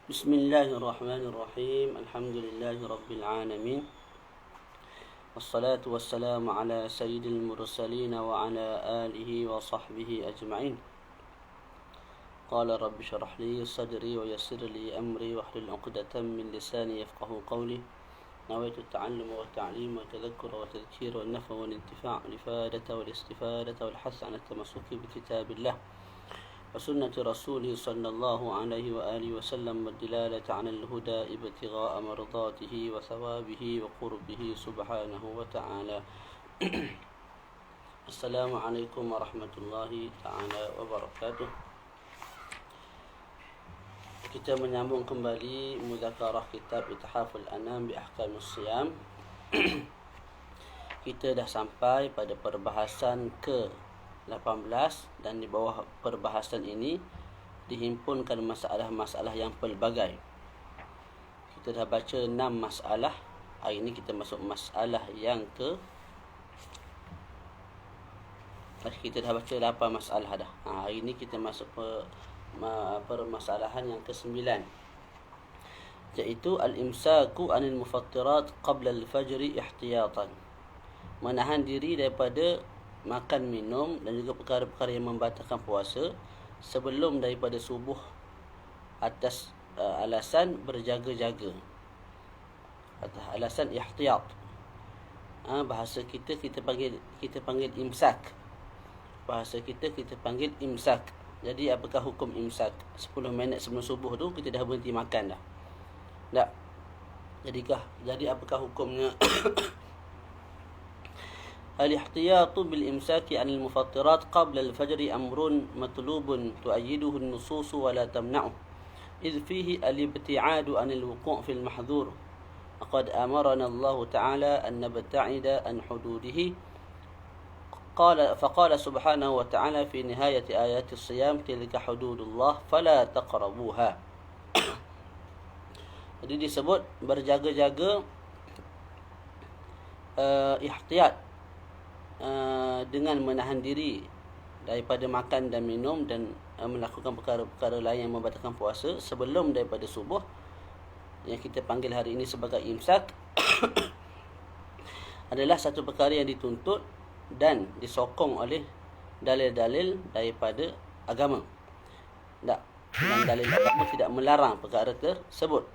بسم الله الرحمن الرحيم. الحمد لله رب العالمين، والصلاة والسلام على سيد المرسلين وعلى آله وصحبه أجمعين. قال رب اشرح لي صدري ويسر لي أمري واحلل عقدة من لساني يفقه قولي. نويت التعلم والتعليم والتذكر والتذكير والنفع والانتفاع والإفادة والاستفادة والحث على التمسك بكتاب الله وسنة رسوله صلى الله عليه وآله وسلم، والدلالة على الهدى ابتغاء مرضاته وثوابه وقربه سبحانه وتعالى. السلام عليكم ورحمة الله تعالى وبركاته. Kita menyambung kembali muzakarah kitab Ithaful Anam bi Ahkamus Siyam. Kita dah sampai pada perbahasan ke-18 dan di bawah perbahasan ini dihimpunkan masalah-masalah yang pelbagai. Kita dah baca 6 masalah. Hari ini kita masuk masalah yang kita dah baca 8 masalah dah. Hari ini kita masuk permasalahan yang ke-9, iaitu al-imsaku anil mufattirat qabla al-fajri ihtiyatan. Menahan diri daripada makan minum dan juga perkara-perkara yang membatalkan puasa sebelum daripada subuh atas alasan berjaga-jaga, atas alasan ihtiyat. Bahasa kita panggil imsak. Bahasa kita panggil imsak. Jadi apakah hukum imsak? 10 minit sebelum subuh tu kita dah berhenti makan dah. Tak? Jadi apakah hukumnya? Al-ihtiyatu bil imsaki anil mufattirat qabla al-fajri amrun matlubun tu'ayyiduhu an-nusus wa la tamna'u idh fihi al-ibti'adu anil wuqu' fil mahdhur. Laqad amarana Allah Ta'ala an nabta'ida an hududihi. فقال سبحانه وتعالى في نهاية آيات الصيام تلك حدود الله فلا تقربوها. Jadi disebut berjaga-jaga, ihtiyat, dengan menahan diri daripada makan dan minum dan melakukan perkara-perkara lain yang membatalkan puasa sebelum daripada subuh, yang kita panggil hari ini sebagai imsak, adalah satu perkara yang dituntut dan disokong oleh dalil-dalil daripada agama. Dan dalil agama tidak melarang perkara tersebut.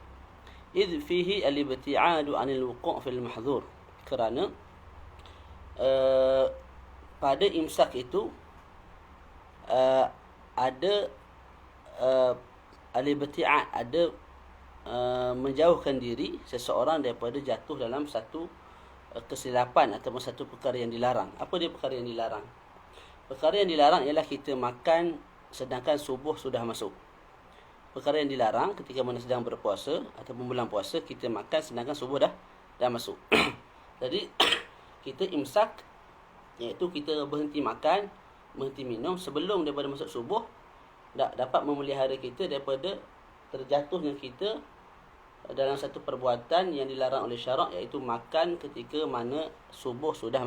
Idh fihi al-ibti'adu 'anil wuqu' fil mahdhur. Kerana pada imsak itu ada al-ibti'ad, ada menjauhkan diri seseorang daripada jatuh dalam satu kesilapan ataupun satu perkara yang dilarang. Apa dia perkara yang dilarang? Perkara yang dilarang ialah kita makan sedangkan subuh sudah masuk. Perkara yang dilarang ketika mana sedang berpuasa ataupun bulan puasa, kita makan sedangkan subuh dah masuk. Jadi kita imsak, iaitu kita berhenti makan, berhenti minum sebelum daripada masuk subuh, dapat memelihara kita daripada terjatuhnya kita dalam satu perbuatan yang dilarang oleh syarak, iaitu makan ketika mana subuh sudah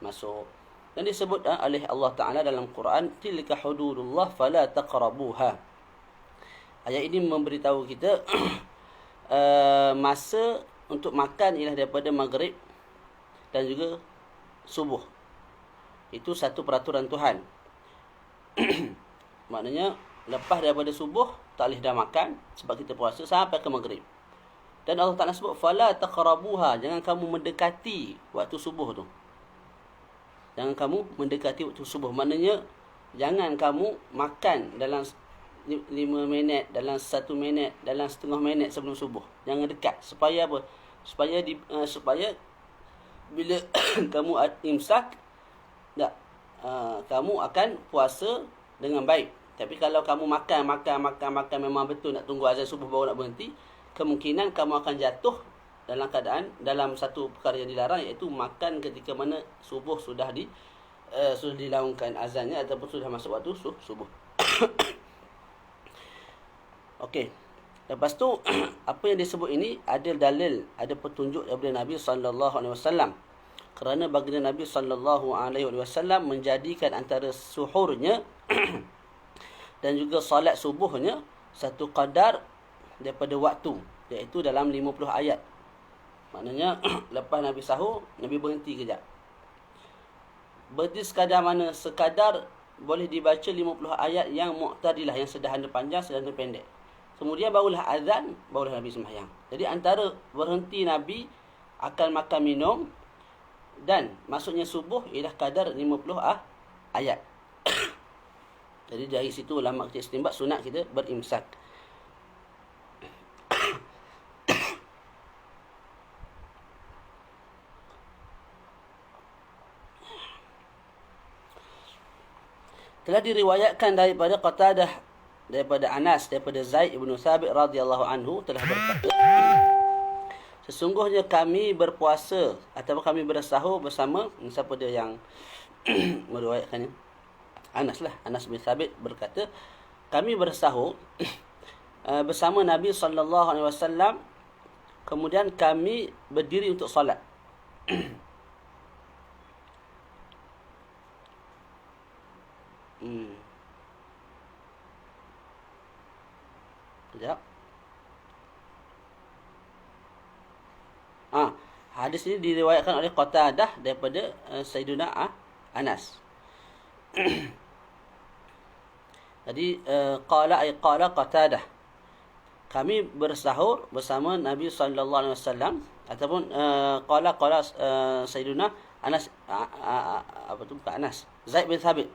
masuk. Dan disebut oleh Allah Ta'ala dalam Quran, tilka hududullah fala taqrabuha. Ayat ini memberitahu kita masa untuk makan ialah daripada maghrib dan juga subuh. Itu satu peraturan Tuhan. Maknanya lepas daripada subuh tak boleh dah makan sebab kita puasa sampai ke maghrib. Dan Allah Ta'ala sebut fala taqrabuha, jangan kamu mendekati waktu subuh tu. Jangan kamu mendekati waktu subuh. Maknanya jangan kamu makan dalam 5 minit, dalam 1 minit, dalam setengah minit sebelum subuh. Jangan dekat. Supaya apa? Supaya bila kamu imsak, kamu akan puasa dengan baik. Tapi kalau kamu makan memang betul nak tunggu azan subuh baru nak berhenti, kemungkinan kamu akan jatuh dalam keadaan dalam satu perkara yang dilarang, iaitu makan ketika mana subuh sudah dilaungkan azannya ataupun sudah masuk waktu subuh. Okey. Lepas tu apa yang disebut ini ada dalil, ada petunjuk daripada Nabi sallallahu alaihi wasallam. Kerana baginda Nabi sallallahu alaihi wasallam menjadikan antara suhurnya dan juga salat subuhnya satu qadar daripada waktu, iaitu dalam 50 ayat. Maknanya lepas Nabi sahur, Nabi berhenti kejap. Berhenti sekadar mana? Sekadar boleh dibaca 50 ayat yang mu'tadilah, yang sederhana panjang, sederhana pendek. Kemudian barulah azan, barulah Nabi sembahyang. Jadi antara berhenti Nabi akan makan minum dan masuknya subuh ialah kadar 50 ayat. Jadi dari situ ulama kita istinbat sunat kita berimsak. Telah diriwayatkan daripada Qatadah, daripada Anas, daripada Zaid bin Thabit radhiyallahu anhu telah berkata, sesungguhnya kami berpuasa atau kami bersahur bersama, siapa dia yang meriwayatkannya? Anas lah. Anas bin Thabit berkata, kami bersahur bersama Nabi sallallahu alaihi wasallam, kemudian kami berdiri untuk solat. Sekejap. Hadis ini diriwayatkan oleh Qatadah daripada Sayyidina Anas. Jadi qala Qatadah, kami bersahur bersama Nabi sallallahu alaihi wasallam, ataupun qala Sayyidina Anas, apa tu, bukan Anas, Zaid bin Thabit.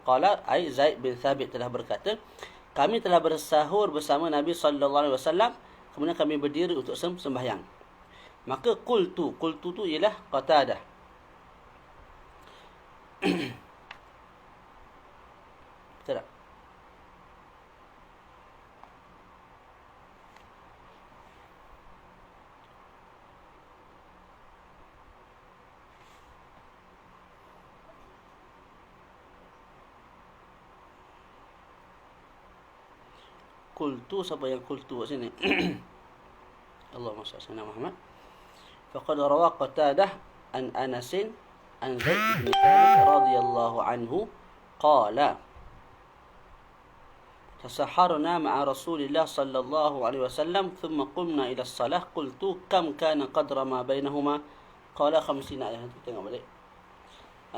Qala Zaid bin Thabit telah berkata, kami telah bersahur bersama Nabi sallallahu alaihi wasallam, kemudian kami berdiri untuk sembahyang. Maka qultu tu ialah Qatadah. Betul tak? Qultu, siapa yang qultu kat sini? Allahumma salli ala Muhammad. Faqad rawa Qatadah an Anasin an Zaid bin Thabit radhiyallahu anhu qala tasaharna ma'a Rasulillah sallallahu alaihi wasallam thumma qumna ila as-salah qultu kam kana qadra ma bainahuma qala 50 ayat. Tengok balik.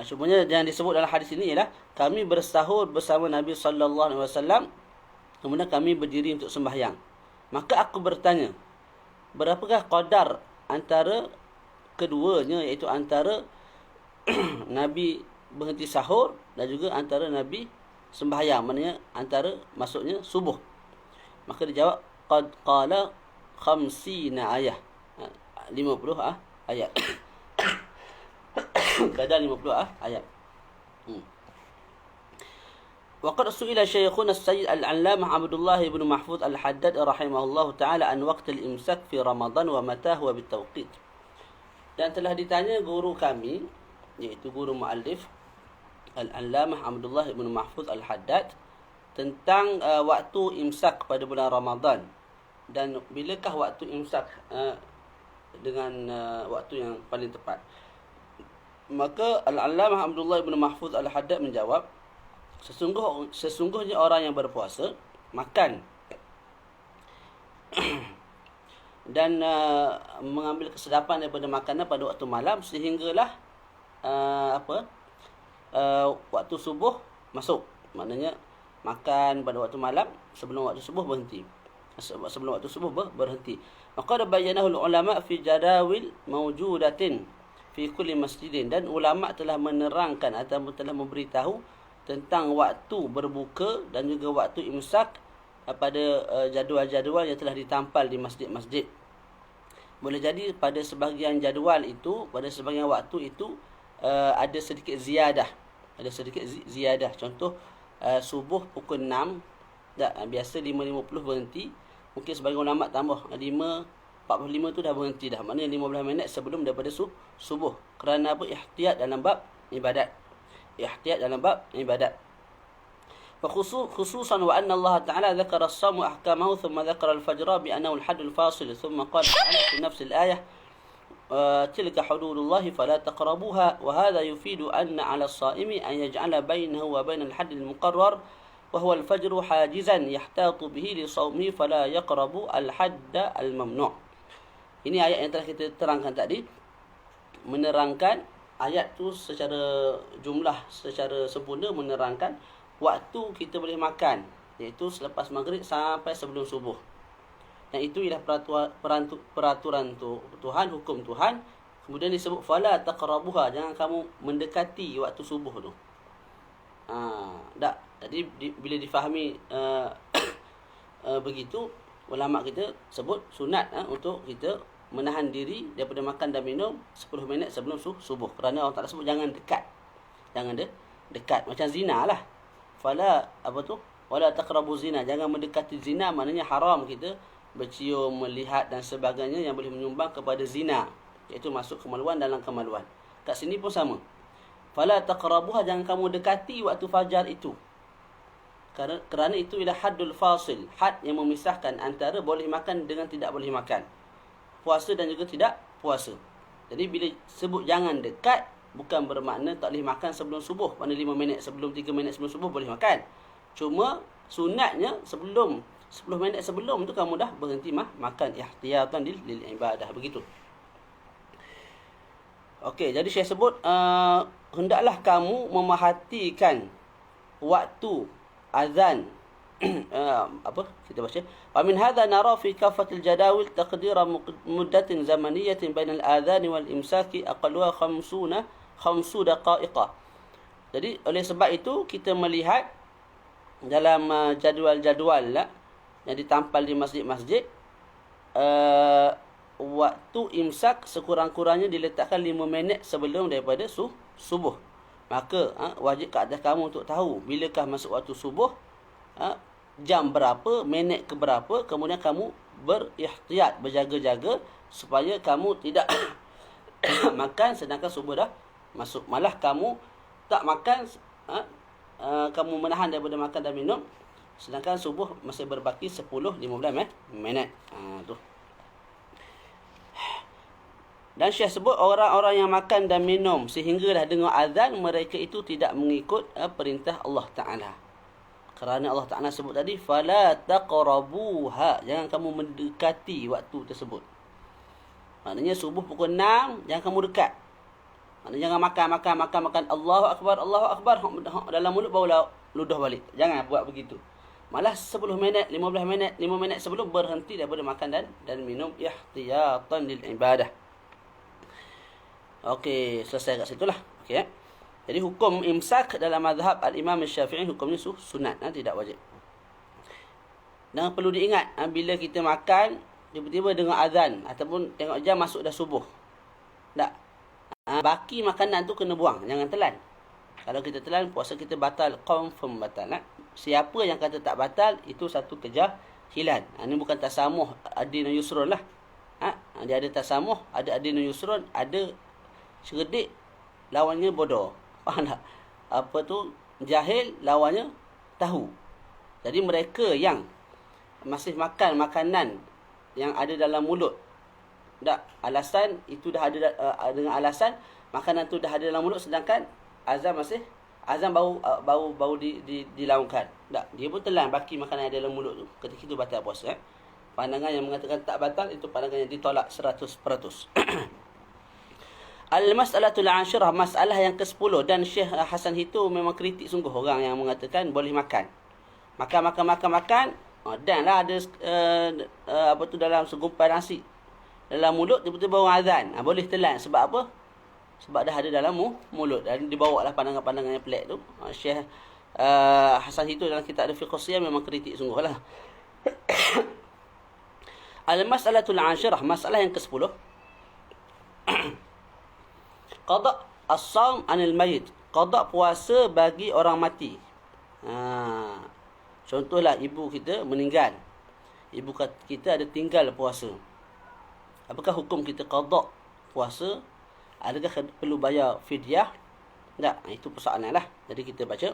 Cumanya yang disebut dalam hadis ini ialah kami bersahur bersama Nabi sallallahu alaihi wasallam, kemudian kami berdiri untuk sembahyang. Maka aku bertanya, berapakah qadar antara keduanya, iaitu antara Nabi berhenti sahur dan juga antara Nabi sembahyang, maknanya antara masuknya subuh. Maka dia jawab, qad qala 50 ayat, 50 ayat. Kadar 50 ayat. وقد سئل شيخنا السيد العلامة عبد الله بن محفوظ الحداد رحمه الله تعالى عن وقت الإمساك في رمضان ومتى هو بالتوقيت. Dan telah ditanya guru kami, iaitu guru muallif Al-Allamah Abdullah bin Mahfuz Al-Haddad, tentang waktu imsak pada bulan Ramadan, dan bilakah waktu imsak dengan waktu yang paling tepat. Maka Al-Allamah Abdullah bin Mahfuz Al-Haddad menjawab, sesungguhnya orang yang berpuasa makan dan mengambil kesedapan daripada makanan pada waktu malam sehinggalah waktu subuh masuk. Maknanya makan pada waktu malam, sebelum waktu subuh berhenti. Sebelum waktu subuh berhenti. Maka bayyanahu ulama fi jadawil mawjudatin fi kulli masjidin, dan ulama telah menerangkan atau telah memberitahu tentang waktu berbuka dan juga waktu imsak pada jadual-jadual yang telah ditampal di masjid-masjid. Boleh jadi pada sebahagian jadual itu, pada sebahagian waktu itu ada sedikit ziyadah. Ada sedikit ziyadah. Contoh subuh pukul 6, biasa 5.50 berhenti. Mungkin sebagian ulama tambah 5.45 tu dah berhenti dah. Maknanya 15 minit sebelum daripada subuh. Kerana apa? Ihtiyat dalam bab ibadat. Ihtiyat dalam bab ibadat. خصوصا وأن الله تعالى ذكر الصوم وأحكامه ثم ذكر الفجر بأنه الحد الفاصل ثم قال تعالى في نفس الآية تلك حدود الله فلا تقربوها وهذا يفيد أن على الصائم أن يجعل بينه وبين الحد المقرر وهو الفجر حاجزا يحتاط به لصومه فلا يقرب الحد الممنوع. Ini ayat yang telah kita terangkan tadi, menerangkan ayat tu secara jumlah, secara sempurna menerangkan waktu kita boleh makan, iaitu selepas maghrib sampai sebelum subuh. Dan itu ialah peraturan Tuhan, hukum Tuhan. Kemudian disebut fala taqrabuha, jangan kamu mendekati waktu subuh tu. Jadi bila difahami begitu, ulama kita sebut sunat untuk kita menahan diri daripada makan dan minum 10 minit sebelum subuh. Kerana Allah Ta'ala sebut jangan dekat. Jangan dekat. Macam zina lah. Fala wala taqrabu zina, jangan mendekati zina, maknanya haram kita bercium, melihat dan sebagainya yang boleh menyumbang kepada zina, iaitu masuk kemaluan dalam kemaluan. Kat sini pun sama. Fala taqrabuha, jangan kamu dekati waktu fajar itu. Kerana itu ialah haddul fasil, had yang memisahkan antara boleh makan dengan tidak boleh makan, puasa dan juga tidak puasa. Jadi bila sebut jangan dekat, bukan bermakna tak boleh makan sebelum subuh. Mana 5 minit sebelum, 3 minit sebelum subuh boleh makan. Cuma sunatnya sebelum 10 minit sebelum tu kamu dah berhenti makan, ihtiyatan lil ibadah, begitu. Okey, jadi saya sebut hendaklah kamu memerhatikan waktu azan. Kita baca, wa min hadha nara fi kafatil jadawil taqdira muddatin zamaniyatin bainal adhan wal imsaki aqalluha 50 daqaiqa. Jadi oleh sebab itu kita melihat dalam jadual-jadual yang ditampal di masjid-masjid, waktu imsak sekurang-kurangnya diletakkan 5 minit sebelum daripada subuh. Maka wajib ke atas kamu untuk tahu bilakah masuk waktu subuh, jam berapa, minit ke berapa. Kemudian kamu berihtiyat, berjaga-jaga supaya kamu tidak makan sedangkan subuh dah masuk. Malah kamu tak makan, kamu menahan daripada makan dan minum sedangkan subuh masih berbaki 10-15 minit. Tu. Dan Syekh sebut orang-orang yang makan dan minum sehinggalah dengar azan, mereka itu tidak mengikut perintah Allah Ta'ala. Kerana Allah Ta'ala sebut tadi, fala taqrabuha, jangan kamu mendekati waktu tersebut. Maknanya subuh pukul 6, jangan kamu dekat. Maknanya jangan makan. Allahu Akbar. Dalam mulut baru ludah balik. Jangan buat begitu. Malah 10 minit, 15 minit, 5 minit sebelum berhenti daripada makan dan minum, ihtiyatan lil ibadah. Okey, selesai kat situlah. Okey. Jadi hukum imsak dalam mazhab al-Imam Syafi'i hukumnya sunat, tidak wajib. Dan perlu diingat, bila kita makan tiba-tiba dengar azan ataupun tengok jam masuk dah subuh, tak, baki makanan tu kena buang, jangan telan. Kalau kita telan, puasa kita batal, confirm batal. Siapa yang kata tak batal, itu satu kejahilan. Ini bukan tasamuh adinu yusrun lah. Dia ada tasamuh, ada adinu yusrun, ada cerdik lawannya bodoh. Faham tak? Apa tu? Jahil lawannya tahu. Jadi mereka yang masih makan makanan yang ada dalam mulut, tak, alasan itu dah ada, dengan alasan makanan tu dah ada dalam mulut, sedangkan azan baru dilaungkan. Tak, dia pun telan baki makanan yang ada dalam mulut tu. Ketika itu batal puasa. Pandangan yang mengatakan tak batal, itu pandangan yang ditolak 100%. Al-mas'alatul 'ashirah, masalah yang ke-10. Dan Syekh Hasan itu memang kritik sungguh orang yang mengatakan boleh makan. Makan. Dan lah ada dalam segumpal nasi dalam mulut, tiba-tiba bawa azan. Boleh telan. Sebab apa? Sebab dah ada dalam mulut. Dan dibawa lah pandangan-pandangan yang pelik tu. Syekh Hasan itu dalam kitab Fiqh Siyam memang kritik sungguh lah. Al-mas'alatul 'ashirah, masalah yang ke-10. Qada' as-shaum 'anil mayyit, qada' puasa bagi orang mati. Contohlah ibu kita meninggal, ibu kita ada tinggal puasa. Apakah hukum kita qada' puasa? Adakah perlu bayar fidyah? Tak, itu persoalanlah. Jadi kita baca.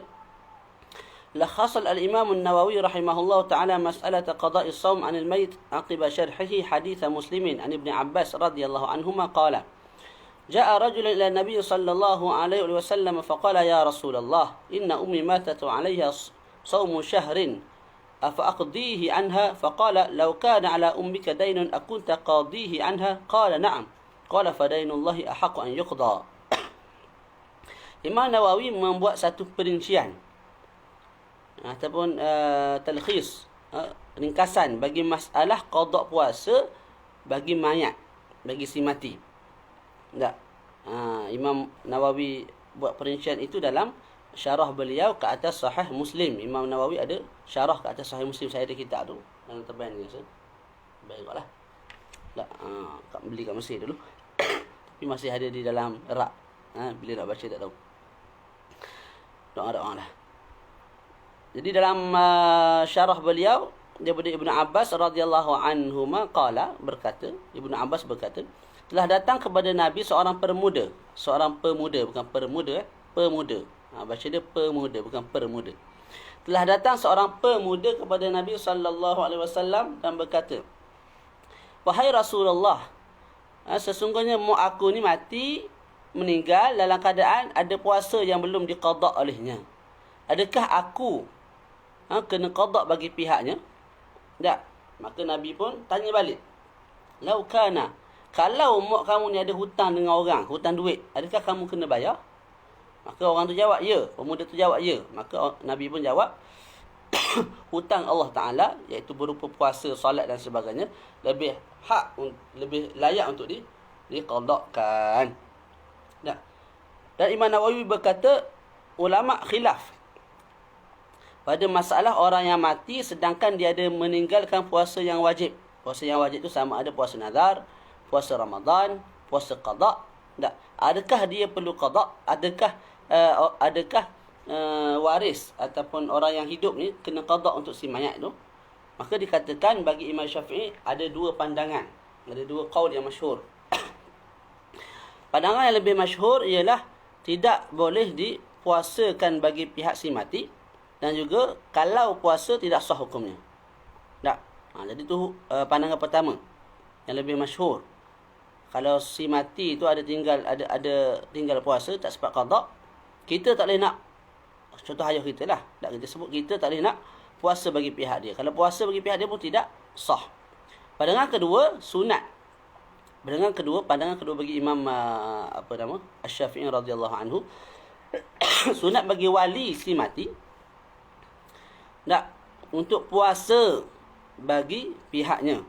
لخص الإمام النووي رحمه الله تعالى مسألة قضاء الصوم عن الميت عقب شرحه حديث مسلم عن ابن عباس رضي الله عنهما قال: جاء رجل إلى النبي صلى الله عليه وسلم فقال: يا رسول الله إن أمي ماتت صوم شهر أفأقضيه عنها فقال لو كان على أمك دين أكنت قاضيه عنها قال نعم قال فدين الله أحق أن يقضى. Imam Nawawi membuat satu perincian ataupun talkhis, ringkasan bagi masalah qada puasa bagi mayat, bagi si mati. Tak? Imam Nawawi buat perincian itu dalam syarah beliau ke atas Sahih Muslim. Imam Nawawi ada syarah ke atas Sahih Muslim. Saya ada kitab tu dalam terbaik ni. Baiklah. Tak, beli kat Mesir dulu. Tapi masih ada di dalam rak. Bila nak baca tak tahu. Doa-doa lah. Jadi dalam syarah beliau daripada Ibnu Abbas radhiyallahu anhuma qala, berkata, Ibnu Abbas berkata, telah datang kepada Nabi seorang pemuda, bukan permuda, pemuda. Baca dia pemuda, bukan permuda. Telah datang seorang pemuda kepada Nabi sallallahu alaihi wasallam dan berkata, wahai Rasulullah, sesungguhnya mak aku ni mati, meninggal dalam keadaan ada puasa yang belum diqada olehnya. Adakah aku kena qada bagi pihaknya? Tak. Maka Nabi pun tanya balik. Lau kana, kalau mak kamu ni ada hutang dengan orang, hutang duit, adakah kamu kena bayar? Maka orang tu jawab, ya. Pemuda tu jawab, ya. Maka Nabi pun jawab, hutang Allah Ta'ala, iaitu berupa puasa, solat dan sebagainya, lebih layak untuk diqadakkan. Dan Imam Nawawi berkata, ulama khilaf pada masalah orang yang mati sedangkan dia ada meninggalkan puasa yang wajib. Puasa yang wajib itu sama ada puasa nazar, puasa Ramadan, puasa qada. Tak. Adakah dia perlu qada? Adakah waris ataupun orang yang hidup ni kena qada untuk si mayat tu? Maka dikatakan bagi Imam Syafi'i ada dua pandangan, ada dua qaul yang masyhur. Pandangan yang lebih masyhur ialah tidak boleh dipuasakan bagi pihak si mati, dan juga kalau puasa tidak sah hukumnya. Tak. Jadi tu pandangan pertama yang lebih masyhur. Kalau si mati itu ada tinggal puasa tak sempat qada, kita tak boleh nak, contoh ayah kita lah, tak kita sebut, kita tak boleh nak puasa bagi pihak dia. Kalau puasa bagi pihak dia pun tidak sah. Pandangan kedua sunat. Pandangan kedua bagi Imam Asy-Syafi'i radhiyallahu anhu, sunat bagi wali si mati untuk puasa bagi pihaknya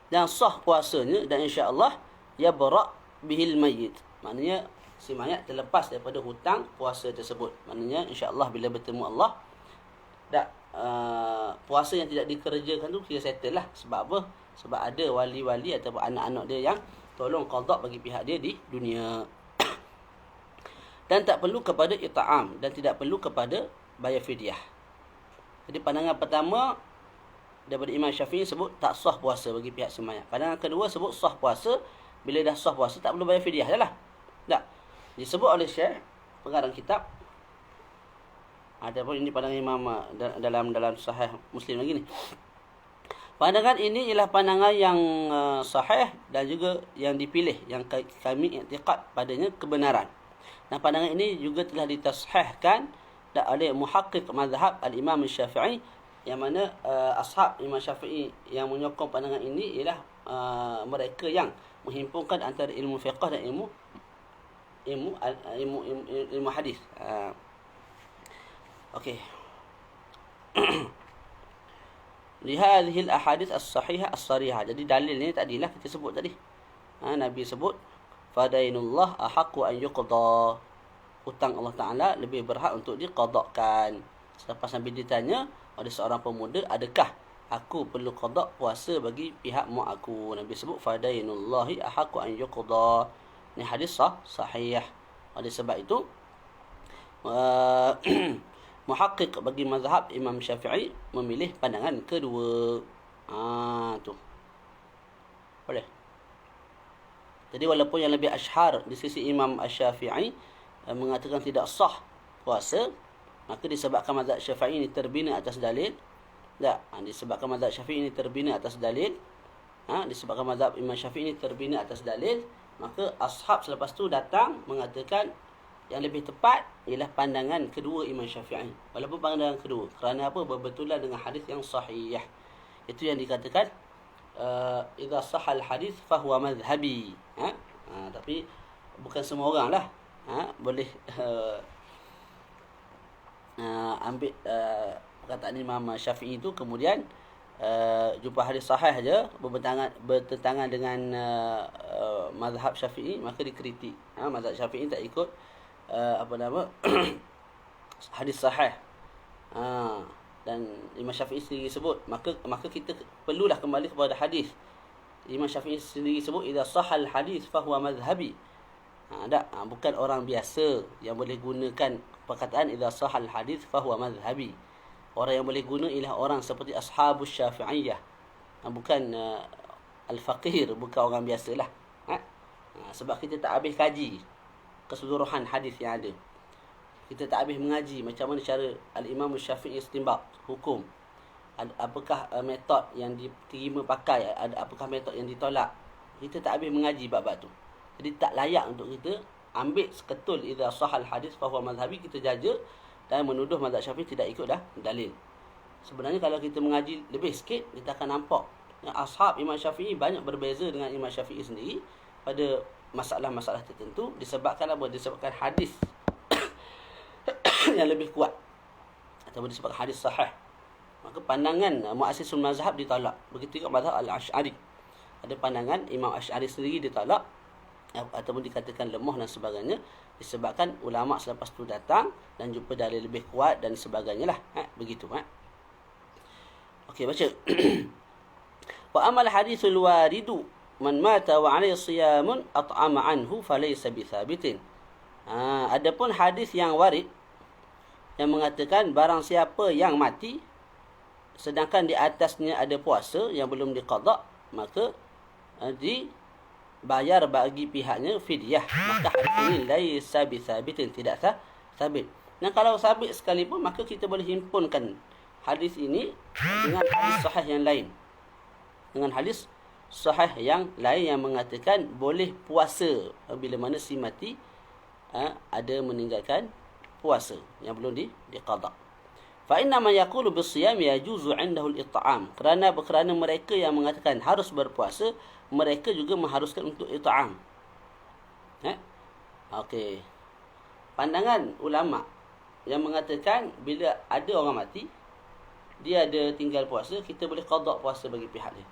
dan sah puasanya, dan insya-Allah ya bara' bihil mayyit. Maknanya si mayat terlepas daripada hutang puasa tersebut. Maknanya insya-Allah bila bertemu Allah, puasa yang tidak dikerjakan tu kita settle lah. Sebab apa? Sebab ada wali-wali ataupun anak-anak dia yang tolong qada bagi pihak dia di dunia. Dan tak perlu kepada it'am, dan tidak perlu kepada bayar fidyah. Jadi pandangan pertama daripada Imam Syafi'i sebut tak sah puasa bagi pihak semayat. Pandangan kedua sebut sah puasa. Bila dah sah puasa tak perlu bayar fidyah dah lah. Tak. Disebut oleh Syekh pengarang kitab. Adapun ini pandangan Imam dalam Sahih Muslim lagi ni. Pandangan ini ialah pandangan yang sahih dan juga yang dipilih, yang kami i'tiqad padanya kebenaran. Dan pandangan ini juga telah ditashihkan oleh muhaqqiq mazhab al-Imam Syafi'i, yang mana ashab Imam Syafi'i yang menyokong pandangan ini ialah mereka yang menghimpunkan antara ilmu fiqh dan ilmu hadis. Okey. Lihadhihi al-ahadits as-sahihah as-sarihah. Jadi dalil ni tadilah kita sebut tadi. Nabi sebut fadainullah ahaqqu an yuqda. Hutang Allah Ta'ala lebih berhak untuk diqadakkan. Selepas Nabi ditanya oleh seorang pemuda, adakah aku perlu qada puasa bagi pihak mak aku? Nabi sebut fadainullahi ahaqqu an yuqda. Ini hadis sahih. Oleh sebab itu muhaqqiq bagi mazhab Imam Syafi'i memilih pandangan kedua. Tu. Boleh. Jadi walaupun yang lebih asyhar di sisi Imam Asy-Syafi'i mengatakan tidak sah puasa, maka disebabkan mazhab Syafi'i ini terbina atas dalil. Disebabkan mazhab Syafi'i ini terbina atas dalil. Disebabkan mazhab Imam Syafi'i ini terbina atas dalil, maka ashab selepas tu datang mengatakan yang lebih tepat ialah pandangan kedua Imam Syafi'i. Walaupun pandangan kedua, kerana apa? Berbetulan dengan hadis yang sahih. Itu yang dikatakan idza sahal hadis fahuwa madhhabi. Tapi bukan semua orang lah boleh ambil perkataan Imam Syafi'i itu kemudian jumpa hadis sahih aja bertentangan dengan mazhab Syafi'i, maka dikritik. Mazhab Syafi'i tak ikut hadis sahih. Dan Imam Syafi'i sendiri sebut, maka kita perlulah kembali kepada hadis. Imam Syafi'i sendiri sebut idza sahal hadis fahuwa madhhabi. Bukan orang biasa yang boleh gunakan perkataan idza sahal hadis fahuwa madhhabi. Orang yang boleh guna ialah orang seperti ashabus Syafi'iyah. Bukan al-faqir, bukan orang biasalah. Sebab kita tak habis kaji keseluruhan hadis yang ada. Kita tak habis mengaji macam mana cara al-Imam Syafi'i istinbat hukum. Apakah metod yang diterima pakai, apakah metod yang ditolak. Kita tak habis mengaji bab-bab tu. Jadi tak layak untuk kita ambil seketul idza sahal hadis fa huwa madhhabi, kita jaja dan menuduh mazhab Syafi'i tidak ikut dalil. Sebenarnya kalau kita mengaji lebih sikit, kita akan nampak ashab Imam Syafi'i banyak berbeza dengan Imam Syafi'i sendiri pada masalah-masalah tertentu, disebabkan apa? Disebabkan hadis yang lebih kuat ataupun disebabkan hadis sahih. Maka pandangan muassisul mazhab ditolak. Begitu juga mazhab al-Asy'ari. Ada pandangan Imam Asy'ari sendiri ditolak ataupun dikatakan lemah dan sebagainya, disebabkan ulama selepas tu datang dan jumpa dalil lebih kuat dan sebagainya lah. Begitu. Okey, baca. Wa amal hadithul waridu man mata wa alayhi siyamun at'ama anhu falaysa bithabitin. Adapun hadis yang warid yang mengatakan barang siapa yang mati sedangkan di atasnya ada puasa yang belum diqada, maka dibayar bagi pihaknya fidyah. Maka hadis ini laisa bithabitin, tidak sabit. Dan kalau sabit sekalipun, maka kita boleh himpunkan hadis ini dengan hadis sahih yang lain. Dengan hadis sahih yang lain yang mengatakan boleh puasa bila mana si mati ada meninggalkan puasa yang belum diqada. Fa inna man yaqulu bis-siyam yajuzu 'indahu al-it'am. Kerana mereka yang mengatakan harus berpuasa, mereka juga mengharuskan untuk it'am. Okey. Pandangan ulama yang mengatakan bila ada orang mati, dia ada tinggal puasa, kita boleh qada puasa bagi pihak dia.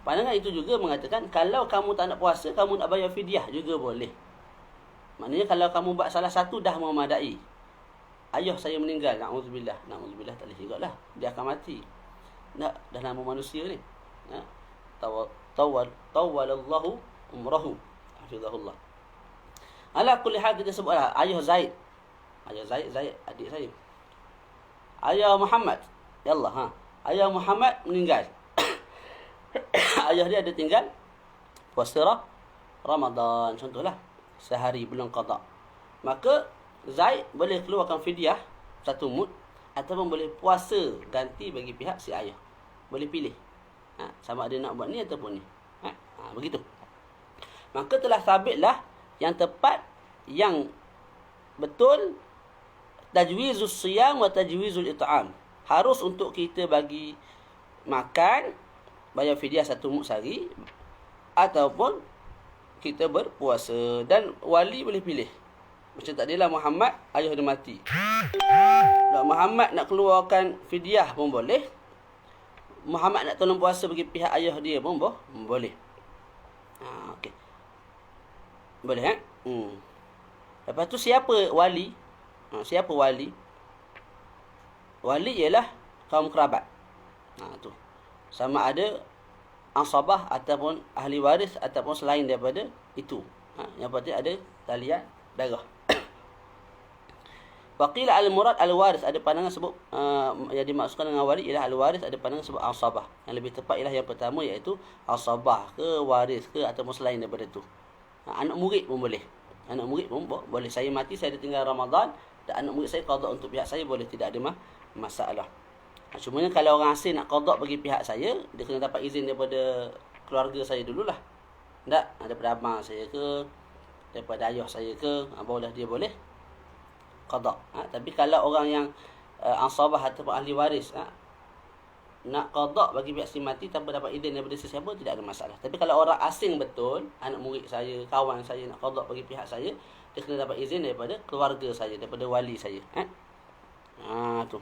Pandangan itu juga mengatakan kalau kamu tak nak puasa, kamu nak bayar fidyah juga boleh. Maknanya kalau kamu buat salah satu dah memadai. Ayah saya meninggal, na'udzubillah tak boleh juga lah, dia akan mati. Dah nama manusia ni. Tawwalallahu umrahu hafizahullah. Ala kulli hal kita sebutlah ayah Zaid, adik saya. Ayah Muhammad, yallah ayah Muhammad meninggal. Ayah dia ada tinggal puasa Ramadan contohlah, sehari belum qada. Maka Zaid boleh keluarkan fidyah satu mud ataupun boleh puasa ganti bagi pihak si ayah. Boleh pilih. Sama ada nak buat ni ataupun ni. Begitu. Maka telah sabitlah yang tepat, yang betul tajwizus siyam wa tajwizul it'am. Harus untuk kita bagi makan, bayar fidyah satu mud sehari, ataupun kita berpuasa. Dan wali boleh pilih. Macam tadilah Muhammad, ayah dia mati. Muhammad nak keluarkan fidyah pun boleh. Muhammad nak tolong puasa bagi pihak ayah dia pun boleh. Okey. Boleh Lepas tu siapa wali? Siapa wali? Wali ialah kaum kerabat. Tu. Sama ada asabah ataupun ahli waris ataupun selain daripada itu. Yang penting ada talian darah. Waqila al-murad al-waris, ada pandangan sebut yang dimaksudkan dengan wali ialah al-waris, ada pandangan sebut asabah. Yang lebih tepat ialah yang pertama, iaitu asabah ke waris ke ataupun selain daripada itu. Anak murid pun boleh. Anak murid pun boleh. Saya mati, saya ada tinggal Ramadan, dan anak murid saya qada untuk pihak saya, boleh, tidak ada masalah. Cumanya kalau orang asing nak qada bagi pihak saya, dia kena dapat izin daripada keluarga saya dululah. Tak, daripada abang saya ke, daripada ayah saya ke, barulah dia boleh qada. Tapi kalau orang yang asabah ataupun ahli waris nak qada bagi pihak si mati tanpa dapat izin daripada sesiapa, tidak ada masalah. Tapi kalau orang asing betul, anak murid saya, kawan saya nak qada bagi pihak saya, dia kena dapat izin daripada keluarga saya, daripada wali saya. Tu.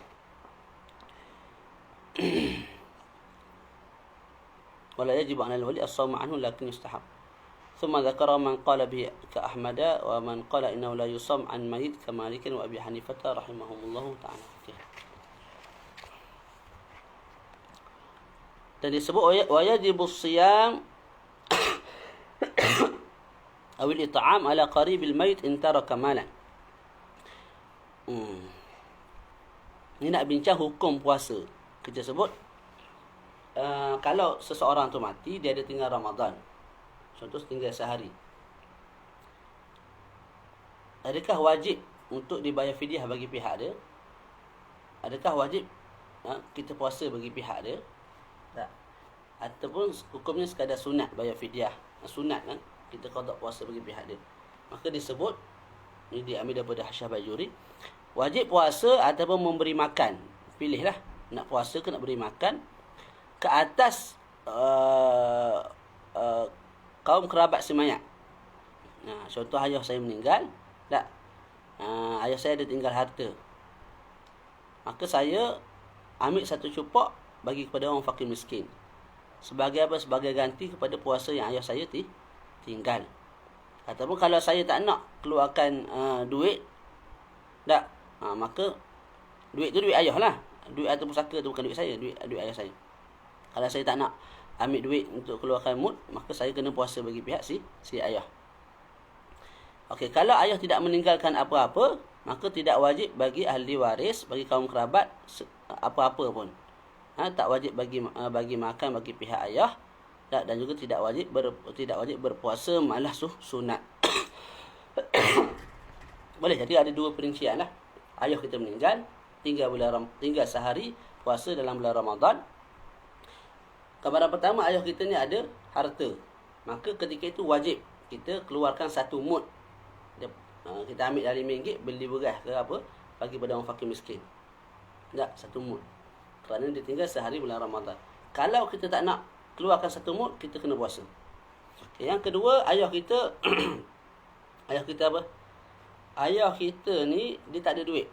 Wala yajib 'ala al-wali as-sawm anhu lakin yustahab. Thumma dzakara man qala bi ka Ahmad wa man qala innahu la yusam an mayit ka Malik wa Abi Hanifah rahimahumullah ta'ala. Dan disebut wajibus siyam awil it'am ala qaribil mayit in taraka malan. Ini nak bincang hukum puasa. Kita sebut kalau seseorang tu mati, dia ada tinggal Ramadan, contoh tinggal sehari, adakah wajib untuk dibayar fidyah bagi pihak dia? Adakah wajib kita puasa bagi pihak dia? Tak. Ataupun hukumnya sekadar sunat bayar fidyah. Sunat kita qada puasa bagi pihak dia. Maka disebut, ini diambil daripada Hasyah Bajuri, wajib puasa ataupun memberi makan. Pilihlah nak puasa ke nak beri makan ke atas kaum kerabat si mayat. Contoh ayah saya meninggal, tak, ayah saya ada tinggal harta, maka saya ambil satu cupok bagi kepada orang fakir miskin. Sebagai apa? Sebagai ganti kepada puasa yang ayah saya tinggal. Ataupun kalau saya tak nak keluarkan duit, tak, maka duit tu duit ayah lah. Duit atau pusaka tu bukan duit saya, duit ayah saya. Kalau saya tak nak ambil duit untuk keluarkan mud, maka saya kena puasa bagi pihak si ayah. Okey, kalau ayah tidak meninggalkan apa-apa, maka tidak wajib bagi ahli waris, bagi kaum kerabat apa-apa pun. Tak wajib bagi makan bagi pihak ayah, dan juga tidak wajib berpuasa malah sunat. Boleh, jadi ada dua perincian lah. Ayah kita meninggal, tinggal sehari, puasa dalam bulan Ramadan. Gambaran pertama, ayah kita ni ada harta, maka ketika itu wajib kita keluarkan satu mud. Kita ambil dari RM5, beli beras ke apa, bagi pada orang fakir miskin. Tak, satu mud. Kerana dia tinggal sehari bulan Ramadan. Kalau kita tak nak keluarkan satu mud, kita kena puasa. Yang kedua, ayah kita ayah kita apa? Ayah kita ni dia tak ada duit,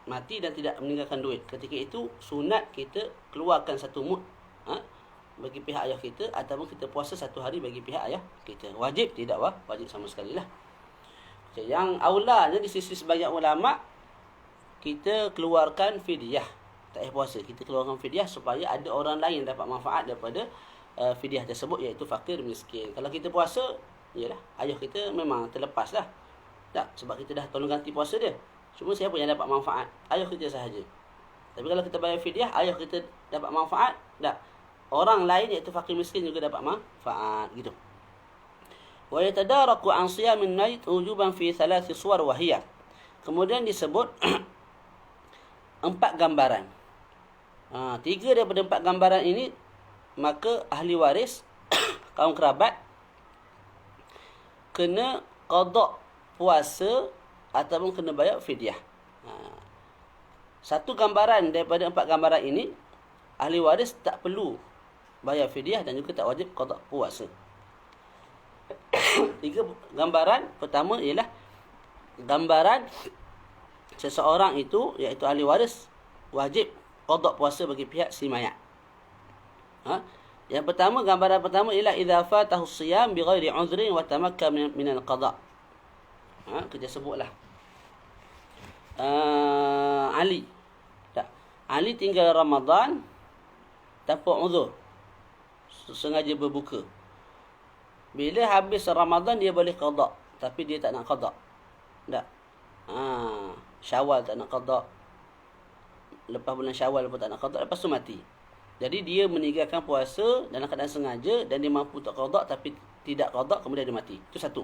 mati dan tidak meninggalkan duit. Ketika itu sunat kita keluarkan satu mud bagi pihak ayah kita, ataupun kita puasa satu hari bagi pihak ayah kita. Wajib tidak? Wajib sama sekali lah. Yang aulanya di sisi sebagian ulama, kita keluarkan fidyah. Tak payah puasa, kita keluarkan fidyah supaya ada orang lain dapat manfaat daripada fidyah tersebut, iaitu fakir miskin. Kalau kita puasa, yalah, ayah kita memang terlepas lah. Tak, sebab kita dah tolong ganti puasa dia. Cuma siapa yang dapat manfaat? Ayah kita sahaja. Tapi kalau kita bayar fidyah, ayah kita dapat manfaat, tak, orang lain iaitu fakir miskin juga dapat manfaat, gitu. Wa yatadaraku an siyamin mayit wujuban fi thalath suwar wa hiya. Kemudian disebut 4 gambaran. 3 daripada 4 gambaran ini, maka ahli waris kaum kerabat kena qada puasa ataupun kena bayar fidyah. Satu gambaran daripada 4 gambaran ini, ahli waris tak perlu bayar fidyah dan juga tak wajib qada puasa. 3 gambaran. Pertama ialah gambaran seseorang itu, iaitu ahli waris, wajib qada puasa bagi pihak si mayat. Yang pertama, gambaran pertama ialah idza fatahu siyam bighairi uzrin wa tamakka min al-qada. Kita sebutlah Ali. Tak, Ali tinggal Ramadan tanpa uzur, sengaja berbuka. Bila habis Ramadan dia boleh qada, tapi dia tak nak qada. Tak. Syawal tak nak qada. Lepas bulan Syawal pun tak nak qada, lepas tu mati. Jadi dia meninggalkan puasa dalam keadaan sengaja dan dia mampu untuk qada tapi tidak qada, kemudian dia mati. Itu satu.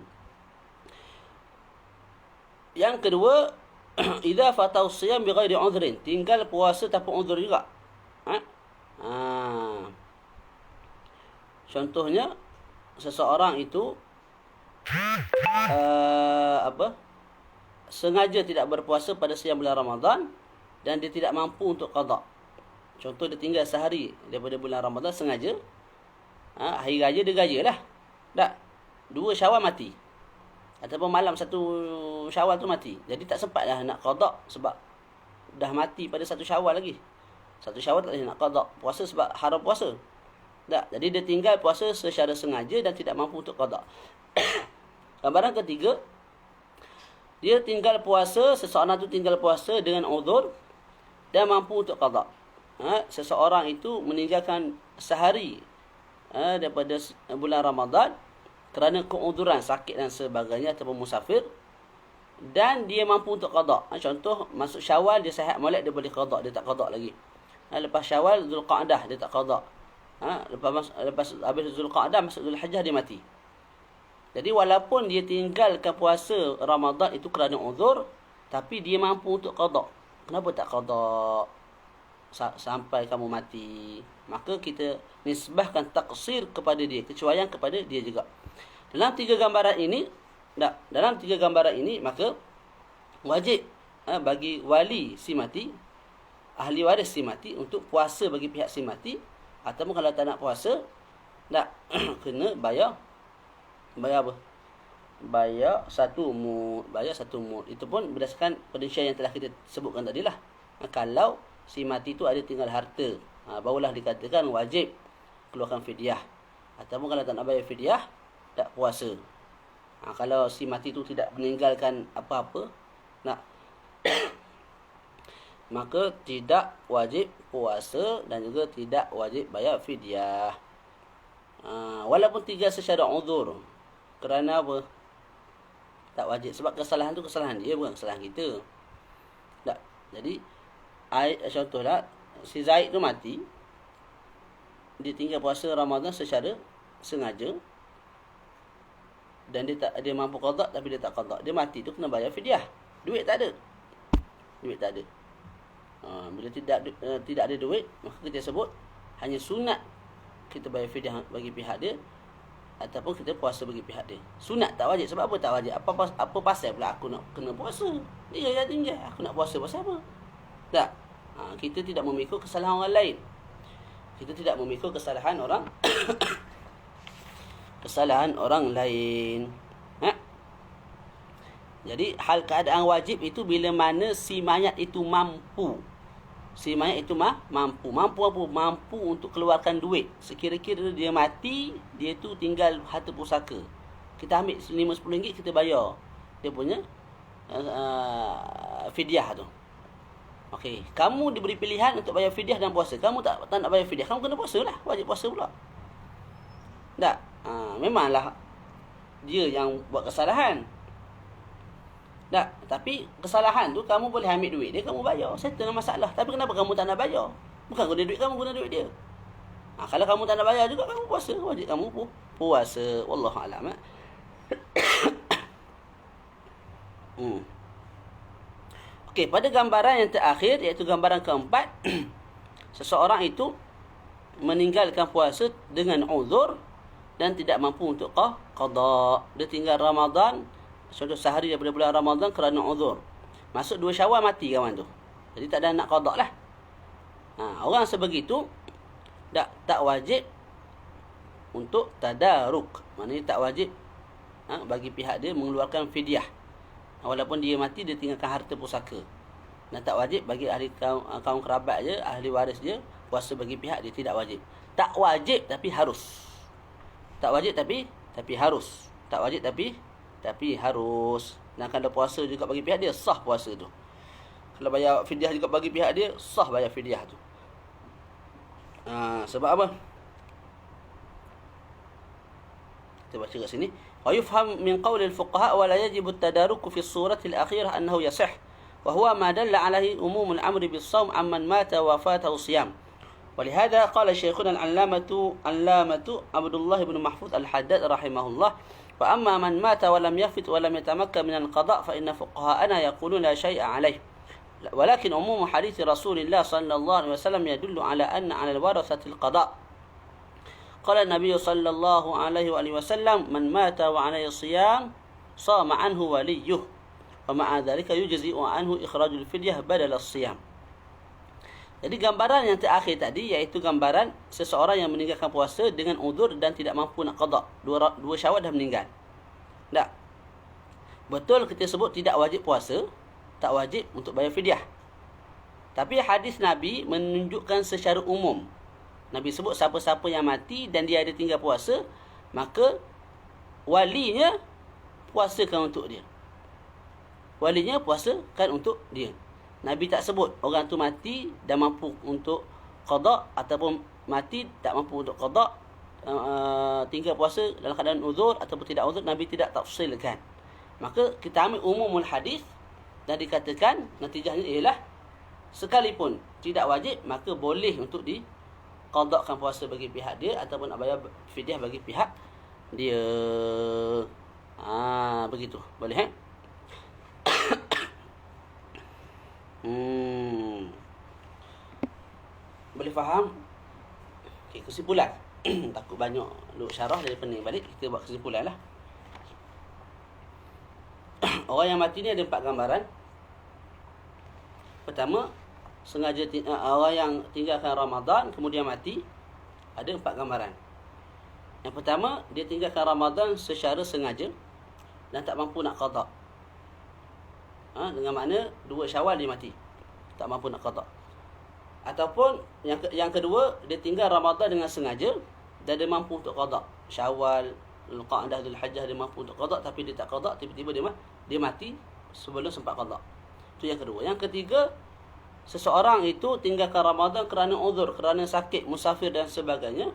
Yang kedua, idza fatau siyam bighairi udhrin, tinggal puasa tanpa uzur juga. Contohnya seseorang itu sengaja tidak berpuasa pada siang bulan Ramadan dan dia tidak mampu untuk qada. Contoh dia tinggal sehari daripada bulan Ramadan sengaja. Hari raya dia gaya lah. Tak. 2 Syawal mati. Ataupun malam 1 Syawal tu mati. Jadi tak sempat dah nak qada sebab dah mati pada 1 Syawal lagi. 1 Syawal tak boleh nak qada. Puasa sebab haram puasa. Tak. Jadi dia tinggal puasa secara sengaja dan tidak mampu untuk qada. Gambaran ketiga, dia tinggal puasa, seseorang tu tinggal puasa dengan uzur dan mampu untuk qada. Seseorang itu meninggalkan sehari daripada bulan Ramadan kerana keuzuran, sakit dan sebagainya ataupun musafir, dan dia mampu untuk qada. Contoh, masuk Syawal dia sihat molek, dia boleh qada, dia tak qada lagi. Lepas Syawal, Zulqa'dah dia tak qada. Lepas habis Zulqa'dah masuk Zulhijjah dia mati. Jadi walaupun dia tinggalkan puasa Ramadan itu kerana uzur, tapi dia mampu untuk qada. Kenapa tak qada sampai kamu mati? Maka kita nisbahkan taksir kepada dia, kecuaian kepada dia juga. Dalam 3 gambaran ini, maka wajib bagi wali si mati, ahli waris si mati, untuk puasa bagi pihak si mati. Ataupun kalau tak nak puasa, tak kena bayar apa? Bayar 1 mud. Itu pun berdasarkan perincian yang telah kita sebutkan tadi lah. Kalau si mati tu ada tinggal harta, barulah dikatakan wajib keluarkan fidyah. Ataupun kalau tak nak bayar fidyah, tak puasa. Kalau si mati tu tidak meninggalkan apa-apa, maka tidak wajib puasa dan juga tidak wajib bayar fidyah. Walaupun tinggal secara uzur. Kerana apa? Tak wajib. Sebab kesalahan tu kesalahan dia, bukan kesalahan kita. Tak. Jadi, contohlah, si Zaid tu mati. Dia tinggal puasa Ramadan secara sengaja. Dan dia mampu qada tapi dia tak qada. Dia mati tu kena bayar fidyah. Duit tak ada. Bila tidak ada duit, maka kita sebut hanya sunat kita bayar fidyah bagi pihak dia, ataupun kita puasa bagi pihak dia. Sunat tak wajib. Sebab apa tak wajib? Apa pasal pula aku nak kena puasa? Dia yang tinggal, aku nak puasa pasal apa? Tak. Kita tidak memikul kesalahan orang lain. Kesalahan orang lain. Jadi hal keadaan wajib itu bila mana si mayat itu mampu. Mampu apa? Mampu untuk keluarkan duit. Sekira-kira dia mati, dia tu tinggal harta pusaka. Kita ambil 5-10 ringgit, kita bayar dia punya fidyah tu. Okey, kamu diberi pilihan untuk bayar fidyah dan puasa. Kamu tak nak bayar fidyah, kamu kena puasa lah. Wajib puasa pula. Tak? Memanglah dia yang buat kesalahan. Tak, tapi kesalahan tu kamu boleh ambil duit dia, kamu bayar. Settle masalah. Tapi kenapa kamu tak nak bayar? Bukan guna duit kamu, guna duit dia. Kalau kamu tak nak bayar juga, kamu puasa. Wajib kamu puasa. Wallahu a'lam. Okey, pada gambaran yang terakhir, iaitu gambaran keempat, seseorang itu meninggalkan puasa dengan uzur dan tidak mampu untuk qada. Dia tinggal Ramadan, contoh sehari daripada bulan Ramadan kerana uzur. Masuk 2 Syawal mati kawan tu. Jadi tak ada nak qada lah. Orang sebegitu tak wajib untuk tadaruk. Maknanya tak wajib bagi pihak dia mengeluarkan fidyah. Walaupun dia mati, dia tinggalkan harta pusaka. Dan tak wajib bagi ahli kaum kerabat dia, ahli waris dia, puasa bagi pihak dia, tidak wajib. Tak wajib tapi harus. Tak wajib tapi harus. Tak wajib tapi harus. Dan kalau puasa juga bagi pihak dia, sah puasa tu. Kalau bayar fidyah juga bagi pihak dia, sah bayar fidyah tu. Sebab apa? Kita baca kat sini. Wa yufham min qawli al-fuqaha wa la yajibu at-tadaruku fi as-surati al-akhirah annahu yasih. Wa huwa ma dalla alayhi umum al-amri bis-shawm amman mata wa fatahu siyam. ولهذا قال شيخنا العلامة عبد الله بن محفوظ الحداد رحمه الله: وأما من مات ولم يفت ولم يتمكن من القضاء فإن فقهاءنا يقولون لا شيء عليه، ولكن عموم حديث رسول الله صلى الله عليه وسلم يدل على أن على الورثة القضاء. قال النبي صلى الله عليه وآله وسلم: من مات وعليه صيام صام عنه وليه، wa ma'a dzalika yujzi'u anhu ikhrajul fidyah badal as-siyam. Jadi gambaran yang terakhir tadi iaitu gambaran seseorang yang meninggalkan puasa dengan uzur dan tidak mampu nak qada. Dua Syawal dah meninggal. Tak. Betul kita sebut tidak wajib puasa, tak wajib untuk bayar fidyah. Tapi hadis Nabi menunjukkan secara umum. Nabi sebut siapa-siapa yang mati dan dia ada tinggal puasa, maka walinya puasakan untuk dia. Walinya puasakan untuk dia. Nabi tak sebut orang tu mati dan mampu untuk qada ataupun mati tak mampu untuk qada, tinggal puasa dalam keadaan uzur ataupun tidak uzur. Nabi tidak tafsilkan. Maka kita ambil umumul hadis dan dikatakan natijahnya ialah sekalipun tidak wajib maka boleh untuk diqadakan puasa bagi pihak dia ataupun nak bayar fidyah bagi pihak dia. Begitu. Boleh Boleh faham? Okay, kesimpulan. Takut banyak duk syarah dari pening balik, kita buat kesimpulan lah. Orang yang mati ni ada 4 gambaran. Pertama, sengaja orang yang tinggalkan Ramadan kemudian mati, ada 4 gambaran. Yang pertama, dia tinggalkan Ramadan secara sengaja dan tak mampu nak qada. Dengan makna 2 Syawal dia mati, tak mampu nak qada. Ataupun yang kedua, dia tinggal Ramadan dengan sengaja dan dia mampu untuk qada. Syawal, Zulqa'dah, Zulhajjah dia mampu untuk qada tapi dia tak qada, tiba-tiba dia mati sebelum sempat qada. Itu yang kedua. Yang ketiga, seseorang itu tinggalkan Ramadan kerana uzur, kerana sakit, musafir dan sebagainya,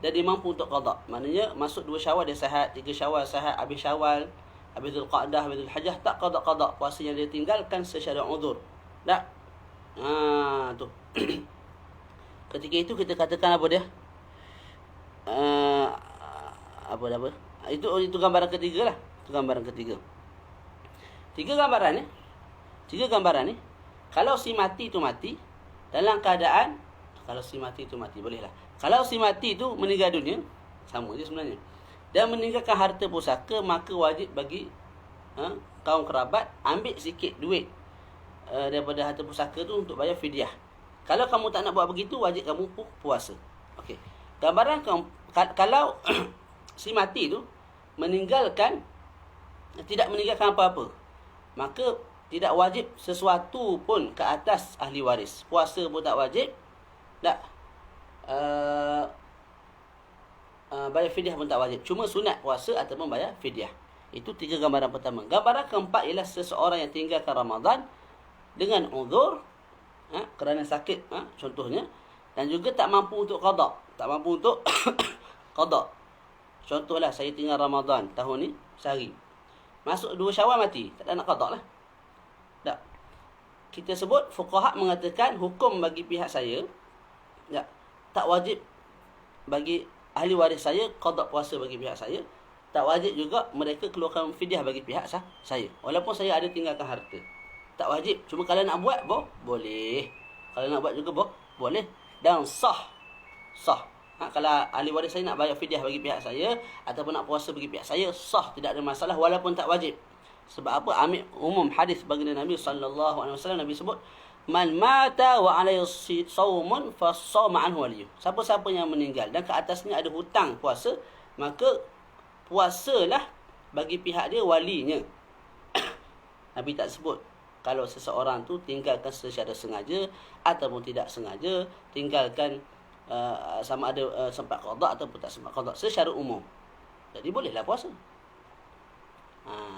dan dia mampu untuk qada. Maknanya masuk 2 Syawal dia sihat, 3 Syawal sihat, habis Syawal, habis Zulqa'dah, habis Zulhajjah tak qada. Puasa yang dia tinggalkan secara uzur. Tak? Tu. Ketika itu kita katakan apa dia? Apa? Itu gambaran ketiga lah. Itu gambaran ketiga. Tiga gambaran ni. Kalau si mati tu mati dalam keadaan, kalau si mati tu mati bolehlah. Kalau si mati tu meninggal dunia, sama je sebenarnya. Dan meninggalkan harta pusaka, maka wajib bagi kaum kerabat ambil sikit duit daripada harta pusaka tu untuk bayar fidyah. Kalau kamu tak nak buat begitu, wajib kamu puasa. Okey. Gambaran kalau si mati tu tidak meninggalkan apa-apa, maka tidak wajib sesuatu pun ke atas ahli waris. Puasa pun tak wajib. Tak. Bayar fidyah pun tak wajib. Cuma sunat puasa ataupun bayar fidyah. Itu 3 gambaran pertama. Gambaran keempat ialah seseorang yang tinggalkan Ramadan dengan uzur, kerana sakit, contohnya, dan juga tak mampu untuk qada. Tak mampu untuk qada. Contohlah, saya tinggal Ramadan tahun ni sehari. Masuk 2 Syawal mati, tak ada nak qada lah. Tak. Kita sebut fuqaha mengatakan hukum bagi pihak saya, tak wajib bagi ahli waris saya qada puasa bagi pihak saya. Tak wajib juga mereka keluarkan fidyah bagi pihak saya. Walaupun saya ada tinggalkan harta. Tak wajib. Cuma kalau nak buat, boleh. Kalau nak buat juga, boleh. Dan sah. Kalau ahli waris saya nak bayar fidyah bagi pihak saya ataupun nak puasa bagi pihak saya, sah, tidak ada masalah walaupun tak wajib. Sebab apa? Ambil umum hadis baginda Nabi SAW. Nabi sebut, man mata wa alayhi saumun fa sawma anhu waliyuh. Siapa-siapa yang meninggal dan ke atasnya ada hutang puasa, maka puasalah bagi pihak dia walinya. Nabi tak sebut kalau seseorang tu tinggalkan secara sengaja ataupun tidak sengaja, tinggalkan sama ada sempat qada ataupun tak sempat qada, secara umum. Jadi bolehlah puasa.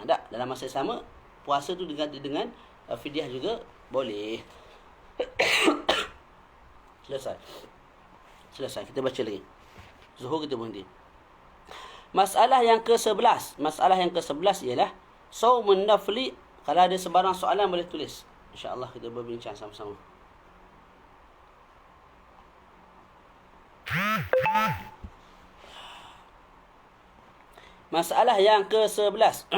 Tak, dalam masa sama puasa tu dengan fidyah juga boleh. Selesai. Kita baca lagi. Zuhur kita berhenti. Masalah yang ke-11 ialah saumun nafli. Kalau ada sebarang soalan boleh tulis. InsyaAllah kita berbincang sama-sama. Masalah yang ke-11.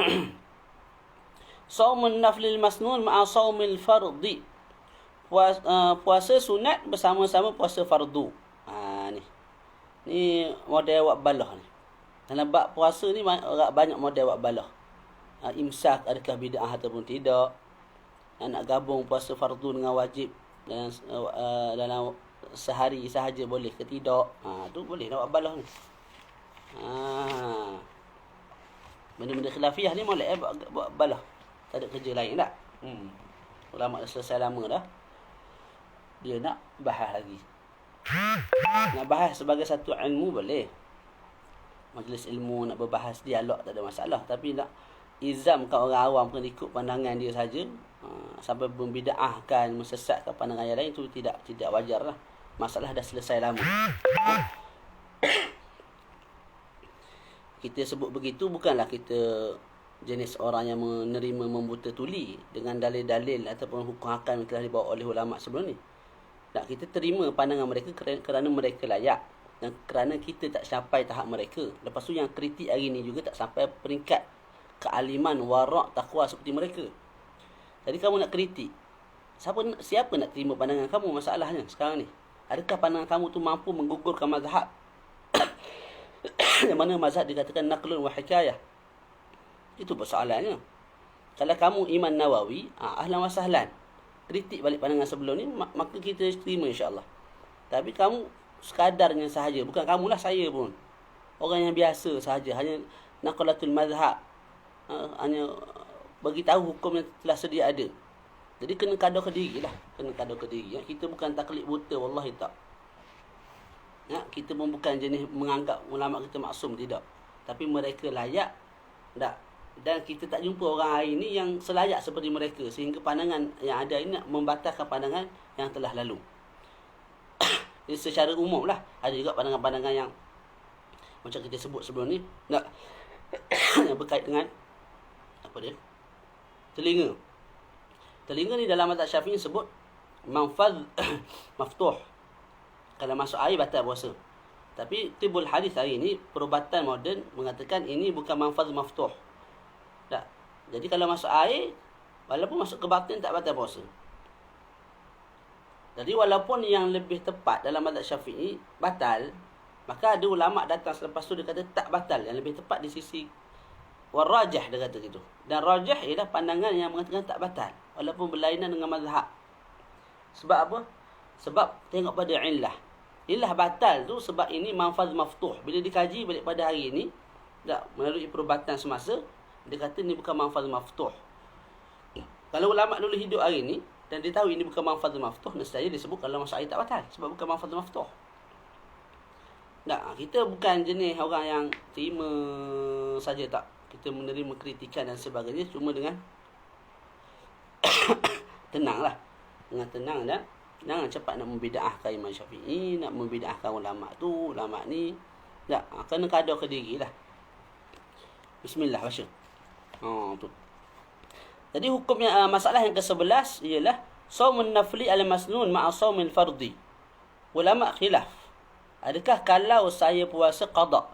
Saumun naflil masnun ma'a saumil fardi. Puasa sunat bersama-sama puasa fardu. Ni model wak balah ni. Dalam bab puasa ni banyak model wak balah. imsak adakah bid'ah ataupun tidak. Nak gabung puasa fardu dengan wajib dalam sehari sahaja boleh ke tidak. Tu boleh nak buat balah ni. Benda-benda khilafiyah ni boleh buat balah. Tak ada kerja lain tak? Ulama dah selesai lama dah. Dia nak bahas lagi. Nak bahas sebagai satu ilmu boleh. Majlis ilmu nak berbahas dialog tak ada masalah. Tapi nak izamkan orang awam kena ikut pandangan dia saja, sampai membida'ahkan, mensesatkan pandangan yang lain, itu tidak wajar lah. Masalah dah selesai lama. Kita sebut begitu bukanlah kita jenis orang yang menerima membuta tuli dengan dalil-dalil ataupun hukum hakam yang telah dibawa oleh ulama sebelum ni. Tak, kita terima pandangan mereka kerana mereka layak, dan kerana kita tak sampai tahap mereka. Lepas tu yang kritik hari ni juga tak sampai peringkat kealiman, warak, takwa seperti mereka. Jadi kamu nak kritik, siapa nak terima pandangan kamu? Masalahnya sekarang ni, adakah pandangan kamu tu mampu menggugurkan mazhab? Yang mana mazhab dikatakan naqlun wa hikayah? Itu persoalannya. Kalau kamu Imam Nawawi, ahlan wa sahlan, kritik balik pandangan sebelum ni, maka kita terima insya-Allah. Tapi kamu sekadarnya sahaja, bukan kamulah, saya pun orang yang biasa sahaja, hanya naqlatul mazhab, hanya bagi tahu hukum yang telah sedia ada. Jadi kena kadar ke diri lah. Kena kadar ke diri. Kita bukan taklid buta, wallahi tak. Kita pun bukan jenis menganggap ulama kita maksum, tidak. Tapi mereka layak tak. Dan kita tak jumpa orang hari ni yang selayak seperti mereka, sehingga pandangan yang ada ini nak membatalkan pandangan yang telah lalu. Jadi secara umum lah, ada juga pandangan-pandangan yang macam kita sebut sebelum ni, nak yang berkait dengan apa dia? Telinga. Telinga ni dalam mazhab Syafi'i sebut manfaz maftuh. Kalau masuk air batal puasa. Tapi tibul hadis hari ni, perubatan moden mengatakan ini bukan manfaz maftuh. Tak. Jadi kalau masuk air, walaupun masuk ke batin tak batal puasa. Jadi walaupun yang lebih tepat dalam mazhab Syafi'i batal, maka ada ulama datang selepas tu dia kata tak batal. Yang lebih tepat di sisi warajah, dia kata gitu. Dan rajah ialah pandangan yang mengatakan tak batal walaupun berlainan dengan mazhab. Sebab apa? Sebab tengok pada illah. Illah batal tu sebab ini manfaz maftuh. Bila dikaji balik pada hari ini, tak, melalui perubatan semasa, dia kata ni bukan manfaz maftuh. Kalau ulama dulu hidup hari ni dan dia tahu ini bukan manfaz maftuh, nescaya dia sebut kalau masuk air tak batal sebab bukan manfaz maftuh. Tak, kita bukan jenis orang yang terima saja, tak. Kita menerima kritikan dan sebagainya cuma dengan tenanglah. Dengan tenang dan jangan cepat nak membida'ahkan Imam Syafi'i, nak membida'ahkan ulama tu, ulama ni. Tak, kena kadar ke diri lah. Bismillah, baca. Tu. Jadi hukumnya, masalah yang ke-11 ialah saumun nafli al-masnun ma'a saumil fardi. Ulama khilaf. Adakah kalau saya puasa qada,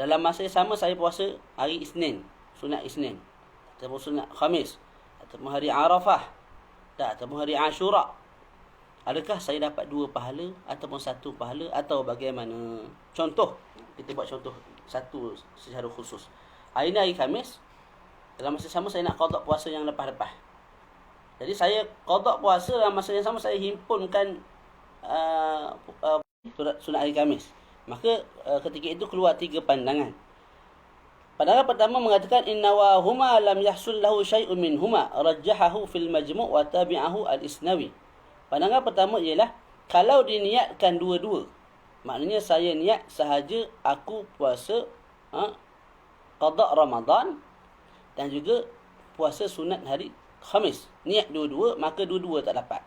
dalam masa yang sama saya puasa hari Isnin, sunat Isnin, ataupun sunat Khamis, ataupun hari Arafah, ataupun hari Ashura, adakah saya dapat 2 pahala ataupun 1 pahala, atau bagaimana? Contoh, kita buat contoh satu secara khusus. Hari ni hari Khamis, dalam masa sama saya nak qada puasa yang lepas-lepas. Jadi saya qada puasa dalam masa yang sama, saya himpunkan sunat hari Khamis. Maka ketika itu keluar 3 pandangan. Pandangan pertama mengatakan inna huma lam yahsul lahu syai'un minhuma, rajjahahu fil majmu' wa tabi'ahu al-Isnawi. Pandangan pertama ialah kalau diniatkan dua-dua, maknanya saya niat sahaja aku puasa qada Ramadan dan juga puasa sunat hari Khamis. Niat dua-dua, maka dua-dua tak dapat.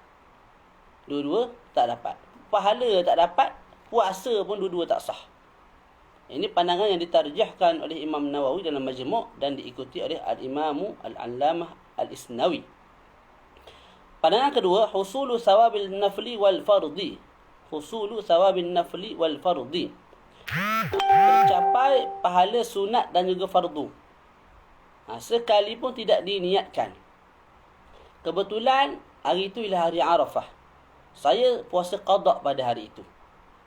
Dua-dua tak dapat. Pahala tak dapat, puasa pun dua-dua tak sah. Ini pandangan yang ditarjahkan oleh Imam Nawawi dalam Majmu' dan diikuti oleh Al-Imamu Al-Allamah Al-Isnawi. Pandangan kedua, husulu sawabil nafli wal fardi. Husulu sawabil nafli wal fardi. Tercapai pahala sunat dan juga fardu. Sekalipun tidak diniatkan. Kebetulan hari itu ialah hari Arafah. Saya puasa qada pada hari itu.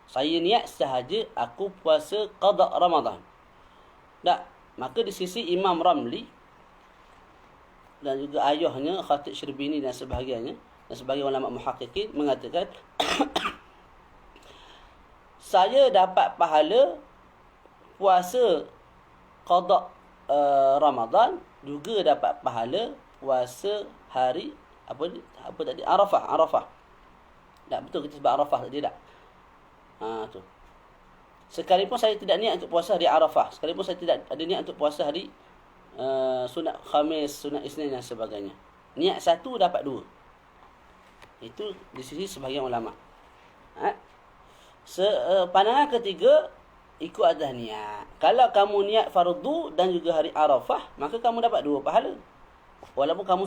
Saya niat sahaja aku puasa qada Ramadan. Tak, maka di sisi Imam Ramli, dan juga ayahnya Khatib Syirbini dan sebahagiannya dan sebahagian ulama muhaqqiqin mengatakan saya dapat pahala puasa qada Ramadan, juga dapat pahala puasa hari apa tadi, Arafah. Tak betul kita sebut Arafah tadi tak? Tu. Sekalipun saya tidak niat untuk puasa hari Arafah, sekalipun saya tidak ada niat untuk puasa hari sunat Khamis, sunat Isnin dan sebagainya, niat satu dapat dua. Itu di sisi sebahagian ulama. Pandangan ketiga, ikut atas niat. Kalau kamu niat fardu dan juga hari Arafah, maka kamu dapat dua pahala. Walaupun kamu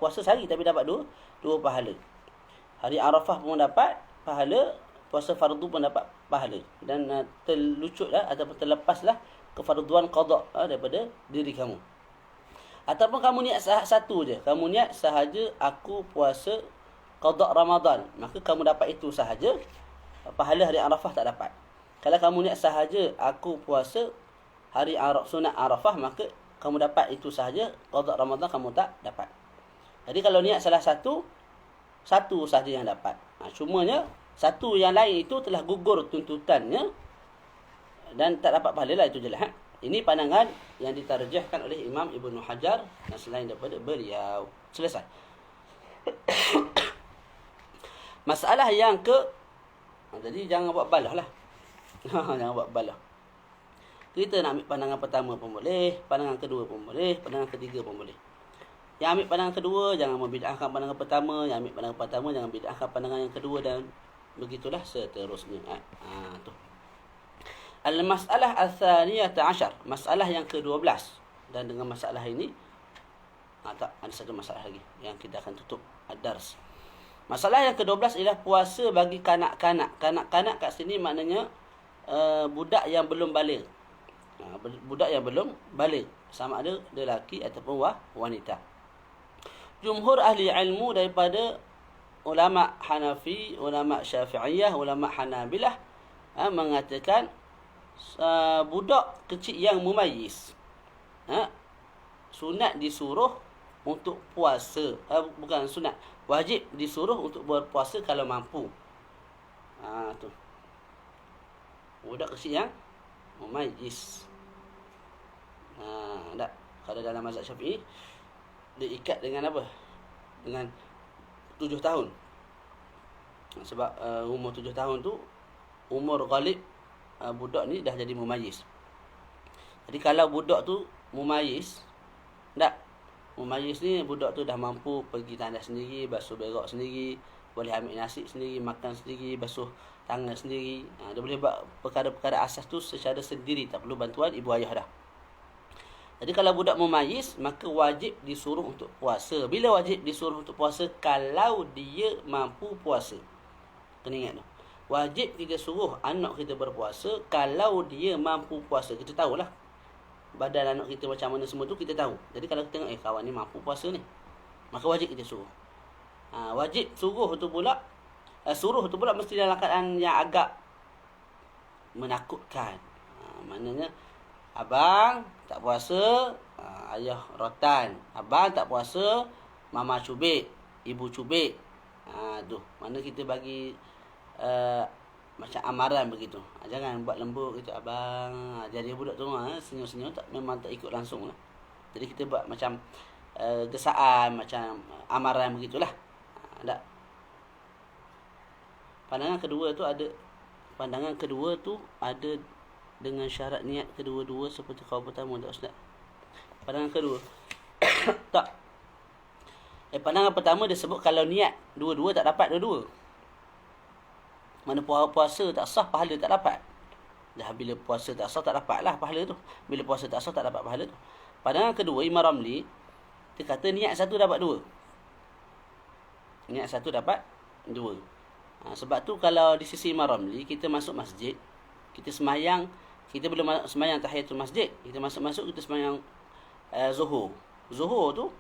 puasa sehari tapi dapat dua pahala. Hari Arafah pun dapat pahala, puasa fardu pun dapat pahala. Dan terlucutlah ataupun terlepaslah kefarduan qada daripada diri kamu. Ataupun kamu niat satu je, kamu niat sahaja aku puasa qada Ramadan, maka kamu dapat itu sahaja, pahala hari Arafah tak dapat. Kalau kamu niat sahaja aku puasa hari sunat Arafah, maka kamu dapat itu sahaja, qada Ramadan kamu tak dapat. Jadi kalau niat salah satu sahaja yang dapat. Cumanya satu yang lain itu telah gugur tuntutannya dan tak dapat pahala lah, itu je lah. Ini pandangan yang ditarjahkan oleh Imam Ibnu Hajar dan selain daripada beliau. Selesai. Masalah yang jadi jangan buat balah lah. Jangan buat balah. Kita nak ambil pandangan pertama pun boleh, pandangan kedua pun boleh, pandangan ketiga pun boleh. Yang ambil pandangan kedua jangan membid'ahkan pandangan pertama, yang ambil pandangan pertama jangan bid'ahkan pandangan yang kedua, dan begitulah seterusnya. Tu. Al-mas'alah al-thaniyata ashar, masalah yang ke-12. Dan dengan masalah ini tak ada satu masalah lagi yang kita akan tutup ad-dars. Masalah yang ke-12 ialah puasa bagi kanak-kanak. Kanak-kanak kat sini maknanya budak yang belum baligh. Budak yang belum baligh, sama ada lelaki ataupun wanita. Jumhur ahli ilmu daripada ulama Hanafi, ulama Syafi'iyah, ulama Hanabilah mengatakan budak kecil yang mumayyiz sunat disuruh untuk puasa, bukan sunat, wajib disuruh untuk berpuasa kalau mampu. Tu. Budak kecil yang mumayyiz. Tak. Kalau dalam mazhab Syafi'i diikat dengan apa? Dengan 7 tahun. Sebab umur 7 tahun tu umur ghalib budak ni dah jadi mumayyiz. Jadi kalau budak tu mumayyiz, mumayyiz ni budak tu dah mampu pergi tandas sendiri, basuh berak sendiri, boleh ambil nasi sendiri, makan sendiri, basuh tangan sendiri. Dia boleh buat perkara-perkara asas tu secara sendiri, tak perlu bantuan ibu ayah dah. Jadi kalau budak mumayyiz, maka wajib disuruh untuk puasa. Bila wajib disuruh untuk puasa? Kalau dia mampu puasa. Kena ingat tu. Wajib kita suruh anak kita berpuasa kalau dia mampu puasa. Kita tahulah badan anak kita macam mana semua tu kita tahu. Jadi kalau kita tengok kawan ni mampu puasa ni, maka wajib kita suruh. Wajib suruh tu pula mesti dalam keadaan yang agak menakutkan. Maknanya abang tak puasa, ayah rotan. Abang tak puasa, mama cubit, ibu cubit. Tu. Mana kita bagi macam amaran begitu. Jangan buat lembut gitu, abang. Jadi budak tu senyum-senyum memang tak ikut langsung lah. Jadi kita buat macam gesaan, macam amaran begitulah. Tak. Pandangan kedua tu ada dengan syarat niat kedua-dua seperti kaum pertama, tak Ustaz? Pandangan kedua tak. Pandangan pertama dia sebut kalau niat dua-dua tak dapat dua-dua. Mana puasa tak sah, pahala tak dapat. Dah bila puasa tak sah tak dapatlah pahala tu. Bila puasa tak sah tak dapat pahala tu. Pandangan kedua Imam Ramli, dia kata niat satu dapat dua. Niat satu dapat dua. Sebab tu kalau di sisi Imam Ramli, kita masuk masjid, kita semayang, kita belum semayang tahiyatul masjid, kita masuk kita semayang zuhur. Zuhur tu,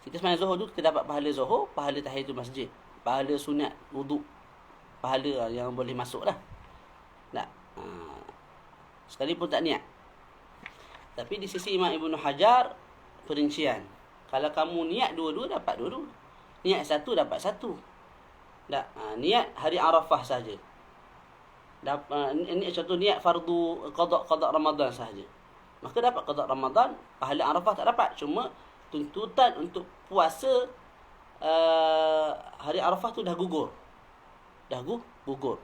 kita semayang zuhur tu, kita dapat pahala zuhur, pahala tahiyatul masjid, pahala sunat wuduk, pahala yang boleh masuk lah. Tak. Sekalipun tak niat. Tapi di sisi Imam Ibnu Hajar, perincian. Kalau kamu niat dua-dua, dapat dua-dua. Niat satu, dapat satu. Tak, niat hari Arafah saja. Ini contoh niat fardu qada Ramadan sahaja. Maka dapat qada Ramadan, pahala Arafah tak dapat. Cuma tuntutan untuk puasa hari Arafah tu dah gugur. Dah gugur.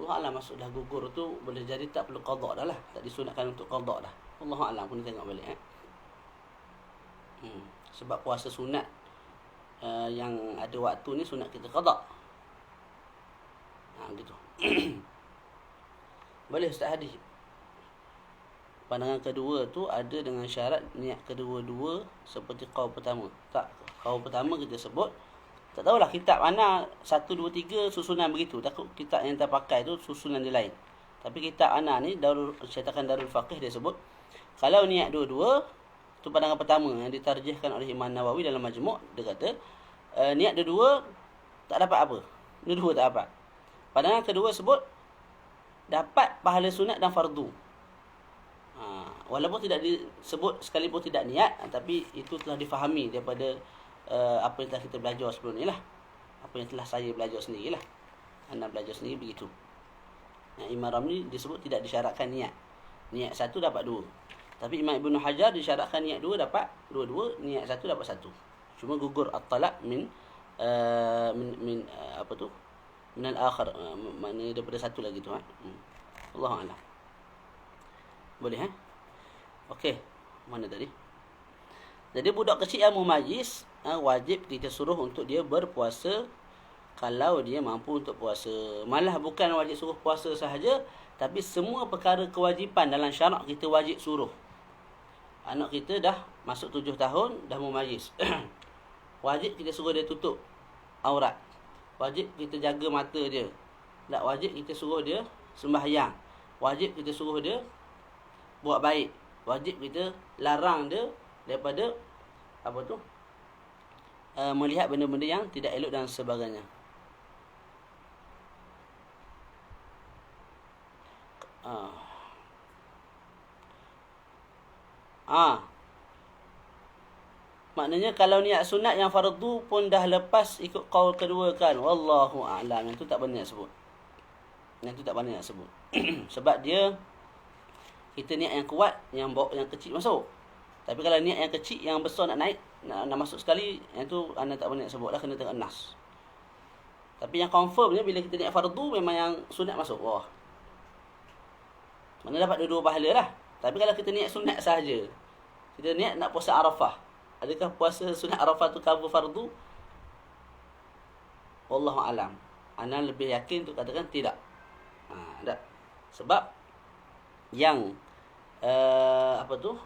Allah Alam, masuk dah gugur tu boleh jadi tak perlu qada dah lah. Tak disunatkan untuk qada dah. Allah Alam pun tengok balik. Sebab puasa sunat yang ada waktu ni sunat kita qada. Gitu. Boleh Ustaz Hadi. Pandangan kedua tu ada dengan syarat niat kedua-dua seperti qaul pertama. Tak, qaul pertama kita sebut, tak tahulah kitab mana 1 2 3 susunan begitu. Takut kitab yang kita pakai tu susunan dia lain. Tapi kitab ana ni cetakan Darul Faqih dia sebut kalau niat dua-dua tu pandangan pertama yang ditarjihkan oleh Imam Nawawi dalam Majmu'. Dia kata niat dua-dua tak dapat apa. Dua-dua tak dapat. Pandangan kedua sebut dapat pahala sunat dan fardu. Walaupun tidak disebut sekalipun tidak niat, tapi itu telah difahami daripada apa yang telah kita belajar sebelum ni lah. Apa yang telah saya belajar sendiri lah. Anda belajar sendiri begitu. Imam Ramli disebut tidak disyaratkan niat. Niat satu dapat dua. Tapi Imam Ibn Hajar disyaratkan niat dua dapat dua-dua, niat satu dapat satu. Cuma gugur at-talaq min apa tu? Min al-akhir, maknanya daripada satu lagi tu. Allahu a'lam. Boleh Okey, mana tadi? Jadi budak kecil yang mumayyiz wajib kita suruh untuk dia berpuasa kalau dia mampu untuk puasa. Malah bukan wajib suruh puasa sahaja, tapi semua perkara kewajipan dalam syarak kita wajib suruh. Anak kita dah masuk 7 tahun, dah mumayyiz. Wajib kita suruh dia tutup aurat. Wajib kita jaga mata dia. Tak, wajib kita suruh dia sembahyang. Wajib kita suruh dia buat baik. Wajib kita larang dia daripada apa tu? Melihat benda-benda yang tidak elok dan sebagainya. Maknanya kalau niat sunat yang fardu pun dah lepas ikut qaul kedua kan. Wallahu a'lam. Yang tu tak benar sebut. Yang tu tak benar sebut. Sebab dia kita niat yang kuat, yang kecil masuk. Tapi kalau niat yang kecil, yang besar nak naik, nak masuk sekali, yang tu anda tak boleh nak sebut lah, kena tengok nas. Tapi yang confirmnya bila kita niat fardu memang yang sunat masuk. Wah. Mana dapat dua-dua pahala lah. Tapi kalau kita niat sunat sahaja, kita niat nak puasa Arafah, adakah puasa sunat Arafah tu cover fardu? Wallahu alam. Ana lebih yakin untuk katakan tidak. Tak. Sebab yang apa tu?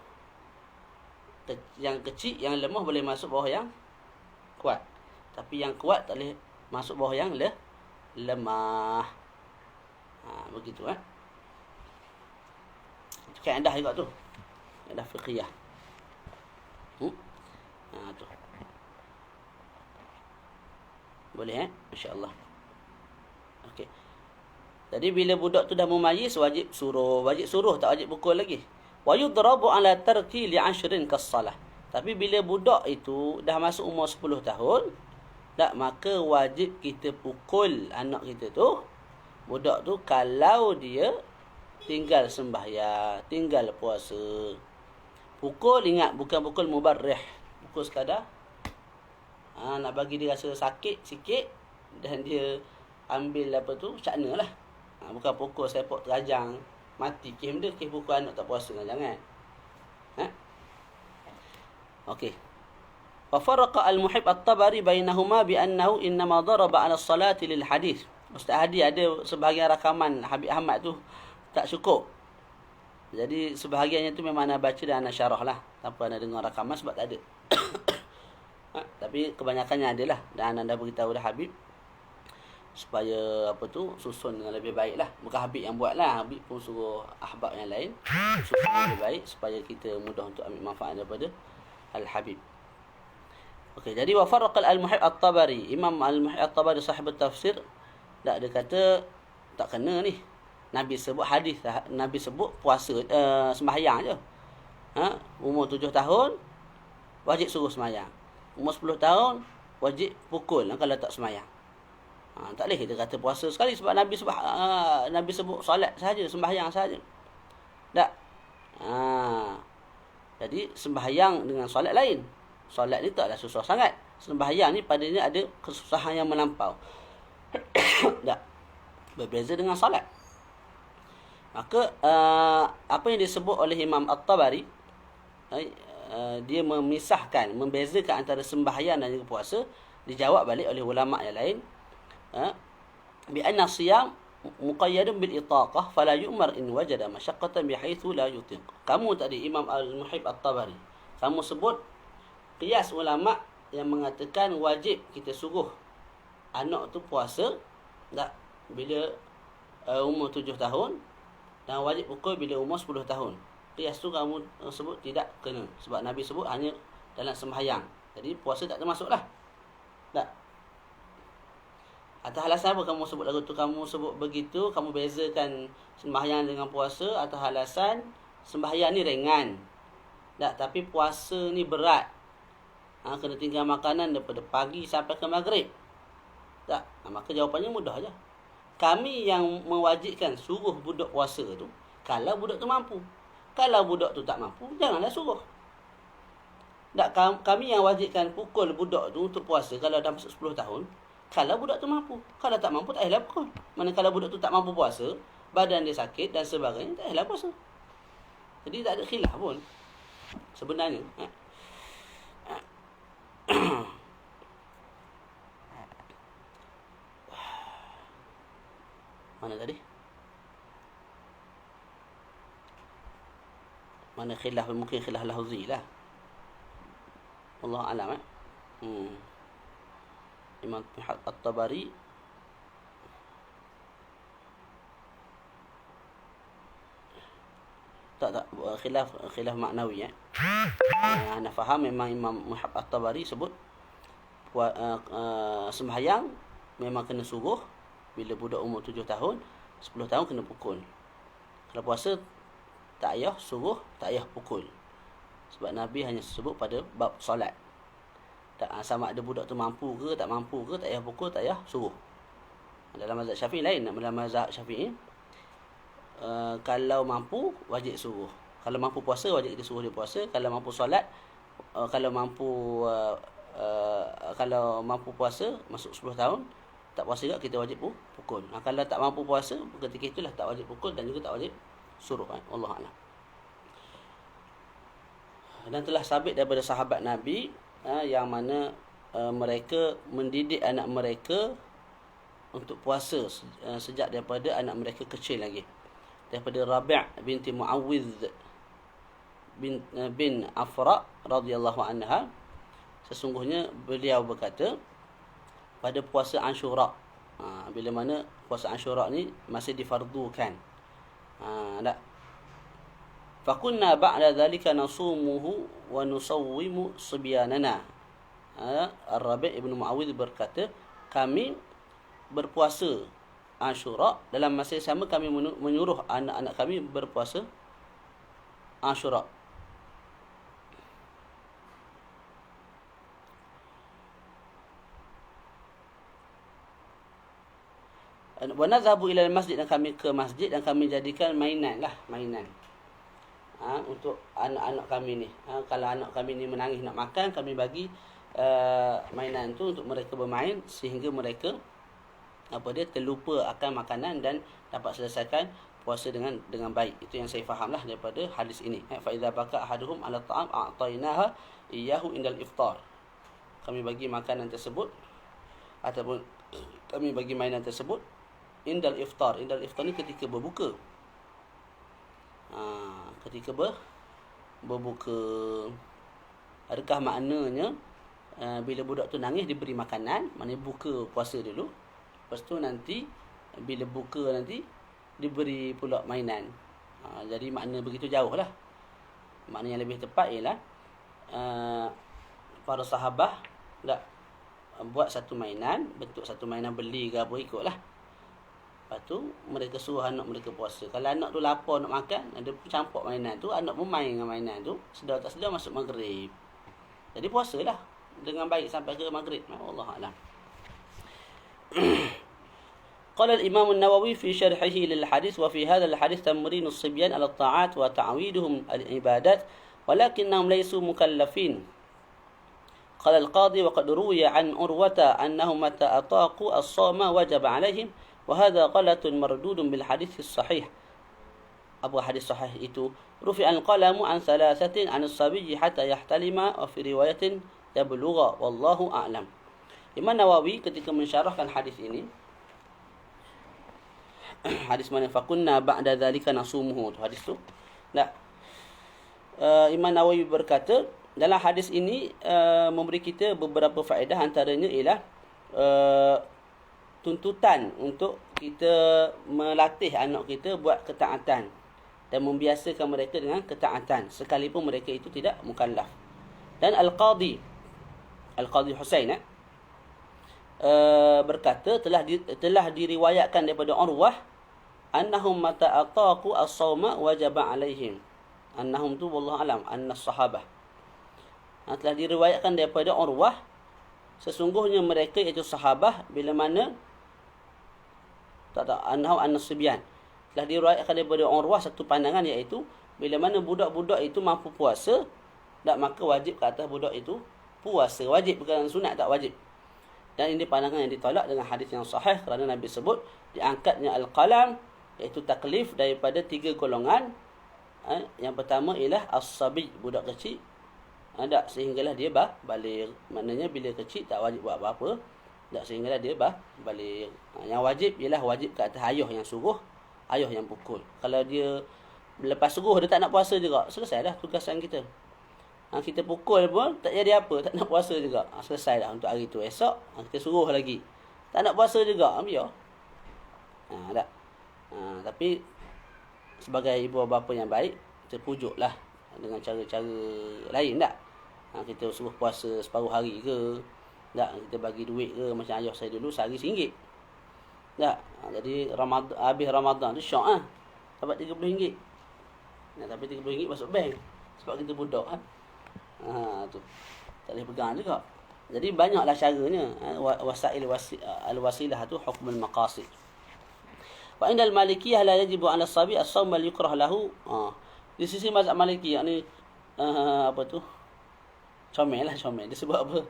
Yang kecil, yang lemah boleh masuk bawah yang kuat. Tapi yang kuat tak boleh masuk bawah yang lemah. Begitu Itu kaedah juga tu. Kaedah fiqhiyah. Tu. Boleh insya-Allah. Okey. Jadi bila budak tu dah mumayyiz wajib suruh, tak wajib pukul lagi. Wa yudrabu ala tarki li 'ashrin kas-salah. Tapi bila budak itu dah masuk umur 10 tahun, maka wajib kita pukul anak kita tu. Budak tu kalau dia tinggal sembahyang, tinggal puasa. Pukul, ingat, bukan pukul mubarrih. Pukul sekadar nak bagi dia rasa sakit sikit dan dia ambil apa tu, cakna lah. Bukan pukul sepok terajang mati kes dia, kes pukul anak tak puasa, jangan. Okey. Wa farqa al-Muhib at-Tabari bainahuma bi annahu innama daraba 'ala as-salati lil hadis. Ustaz Hadi ada sebahagian rakaman Habib Ahmad tu tak cukup. Jadi sebahagiannya tu memang ana baca dan ana syarah lah, tanpa ana dengar rakaman sebab tak ada. Tapi kebanyakannya adalah, dan anda beritahu dah Habib supaya apa tu susun dengan lebih baik lah. Bukan Habib yang buat lah, Habib pun suruh ahbab yang lain susun lebih baik supaya kita mudah untuk ambil manfaat daripada Al-Habib. Okey, jadi wa farqa al-Muhib at-Tabari, Imam al-Muhib at-Tabari sahib tafsir, dia kata tak kena ni. Nabi sebut hadis, Nabi sebut puasa sembahyang je. Umur 7 tahun wajib suruh sembahyang. Umur 10 tahun wajib pukul kalau tak sembahyang. Tak boleh kita kata puasa sekali sebab Nabi sebut solat sahaja, sembahyang sahaja. Tak. Jadi sembahyang dengan solat lain. Solat ni taklah susah sangat. Sembahyang ni padanya ada kesusahan yang melampau. Tak. Berbeza dengan solat. Maka apa yang disebut oleh Imam At-Tabari, dia memisahkan, membezakan antara sembahyang dan juga puasa, dijawab balik oleh ulama yang lain. Bi anna siyam muqayyadun bil itaqah fala yu'mar in wajada masyaqqatan bihaitsu la yutiq. Kamu tadi Imam Al-Muhib At-Tabari, kamu sebut qiyas ulama yang mengatakan wajib kita suruh anak tu puasa tak bila umur 7 tahun dan wajib pukul bila umur 10 tahun. Qiyas tu kamu sebut tidak kena sebab Nabi sebut hanya dalam sembahyang. Jadi puasa tak termasuklah. Tak. Atas alasan apa kamu sebut lagu tu, kamu sebut begitu, kamu bezakan sembahyang dengan puasa atas alasan sembahyang ni ringan. Tak, tapi puasa ni berat. Kena tinggal makanan daripada pagi sampai ke maghrib. Tak, maka jawapannya mudah aja. Kami yang mewajibkan suruh budak puasa tu kalau budak tu mampu. Kalau budak tu tak mampu, janganlah suruh. Tak, kami yang wajibkan pukul budak tu untuk puasa kalau dah masuk 10 tahun. Kalau budak tu mampu. Kalau tak mampu, tak payahlah pukul. Manakala budak tu tak mampu puasa, badan dia sakit dan sebagainya, tak payahlah puasa. Jadi tak ada khilaf pun sebenarnya. Mana tadi? Mana khilaf? Mungkin khilaf lahzi lah. Allah alam. Imam At-Tabari tak khilaf maknawi. Ana faham memang Imam At-Tabari sebut sembahyang memang kena suruh bila budak umur 7 tahun, 10 tahun kena pukul. Kalau puasa tak payah suruh, tak payah pukul. Sebab Nabi hanya sebut pada bab solat. Tak, sama ada budak tu mampu ke tak mampu ke, tak payah pukul, tak payah suruh. Dalam mazhab Syafi'i lain. Dalam mazhab Syafi'i kalau mampu wajib suruh. Kalau mampu puasa wajib kita suruh dia puasa. Kalau mampu solat, kalau mampu puasa masuk 10 tahun tak puasa juga, kita wajib pukul. Kalau tak mampu puasa, ketika itulah tak wajib pukul dan juga tak wajib suruh. Allah a'lam. Dan telah sabit daripada sahabat Nabi yang mana mereka mendidik anak mereka untuk puasa sejak daripada anak mereka kecil lagi. Daripada Rabi' binti Muawidh bin Afra radhiyallahu anha, sesungguhnya beliau berkata pada puasa Ashura, bila mana puasa Ashura ni masih difardukan, tak. Fakunna ba'da dhalika nasumuhu wa nusawwimu subyanana. Ar-Rabi' ibn Muawidh berkata, kami berpuasa Ashura, dalam masa yang sama kami menyuruh anak-anak kami berpuasa Ashura. Wa nadhhabu ila al-masjid, dan kami ke masjid dan kami jadikan mainan untuk anak-anak kami ni. Kalau anak kami ni menangis nak makan, kami bagi mainan tu untuk mereka bermain sehingga mereka terlupa akan makanan dan dapat selesaikan puasa dengan baik. Itu yang saya fahamlah daripada hadis ini. Fa idza baka ahaduhum ala ta'am a'tainaha iyyahu indal iftar. Kami bagi makanan tersebut ataupun kami bagi mainan tersebut indal iftar. Indal iftar ni ketika berbuka. Ketika berbuka. Adakah maknanya bila budak tu nangis diberi makanan, maknanya buka puasa dulu, lepas tu nanti bila buka nanti diberi pula mainan. Jadi makna begitu jauh lah. Makna yang lebih tepat ialah para sahabah tak buat satu mainan, bentuk satu mainan beli ke apa ikutlah. Lepas tu mereka suruh anak mereka puasa. Kalau anak tu lapar nak makan, dia pun campur mainan tu, anak pun main dengan mainan tu, sedar tak sedar masuk maghrib. Jadi puasalah dengan baik sampai ke maghrib. Allah alam. قال الإمام النووي في شرحه للحديث وفي هذا الحديث تمرين الصبيان على الطاعات وتعويدهم العبادات ولكنهم ليسوا مكلفين. قال القاضي وقد روي عن عروة أنهم متى أطاقوا الصوم وجب عليهم وهذا غلط مردود بالحديث الصحيح. أبو حديث صحيح itu رفع القلم عن ثلاثة عن الصبي حتى يحتلم وفي رواية يبلغ والله أعلم. Imam Nawawi ketika mensyarahkan hadis ini, hadis mana fakunna ba'da dzalika nasumuhu, hadis tu. Nah, Imam Nawawi berkata dalam hadis ini memberi kita beberapa faedah, antaranya ialah tuntutan untuk kita melatih anak kita buat ketaatan dan membiasakan mereka dengan ketaatan sekalipun mereka itu tidak mukallaf. Dan Al-Qadhi Husain berkata telah diriwayatkan daripada Urwah annahum mata ataqu as-sawma wajaba alaihim. Annahum tu wallahu alam annas sahabah. Telah diriwayatkan daripada Urwah sesungguhnya mereka iaitu sahabah bila mana annahum an-nasibyan. Telah diriwayatkan daripada Urwah satu pandangan iaitu bila mana budak-budak itu mampu puasa, tak maka wajib ke atas budak itu puasa. Wajib, bukan sunat, tak wajib. Dan ini pandangan yang ditolak dengan hadis yang sahih kerana Nabi sebut diangkatnya al-qalam, iaitu taklif daripada 3 golongan. Yang pertama ialah as-sabi, budak kecil. Tak sehinggalah dia balik. Maknanya bila kecil tak wajib buat apa-apa. Tak sehinggalah dia balik. Yang wajib ialah wajib ke atas ayah yang suruh, ayah yang pukul. Kalau dia lepas suruh dia tak nak puasa juga, selesai dah tugasan kita. Kita pukul pun tak jadi apa, tak nak puasa juga. Selesai dah untuk hari tu. Esok kita suruh lagi, tak nak puasa juga, biar. Tak. Tapi sebagai ibu bapa yang baik, kita pujuklah dengan cara-cara lain tak. Kita suruh puasa separuh hari ke, tak, kita bagi duit ke, macam ayah saya dulu sehari RM1. Tak. Jadi habis Ramadan tu syok dapat RM30. Tapi RM30 masuk bank sebab kita budak tu tak boleh pegang juga. Jadi banyaklah caranya. Wasail al-wasilah tu hukmul maqasid. Wa indal malikiyah la yajibu 'ala as-sabi as-sawm bal yukrah lahu. Di sisi mazhab Maliki, yakni apa tu? Comel dia sebut apa?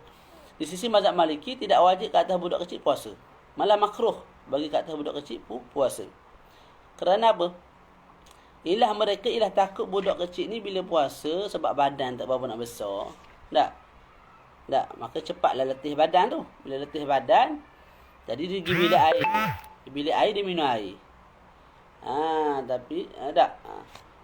Di sisi mazhab Maliki tidak wajib ke atas budak kecil puasa. Malah makruh bagi ke atas budak kecil puasa. Kerana apa? Mereka takut budak kecil ni bila puasa sebab badan tak berapa nak besar. Tak. Maka cepatlah letih badan tu. Bila letih badan, jadi dia pergi bilik air. Di bilik air dia minum air. Tapi tak.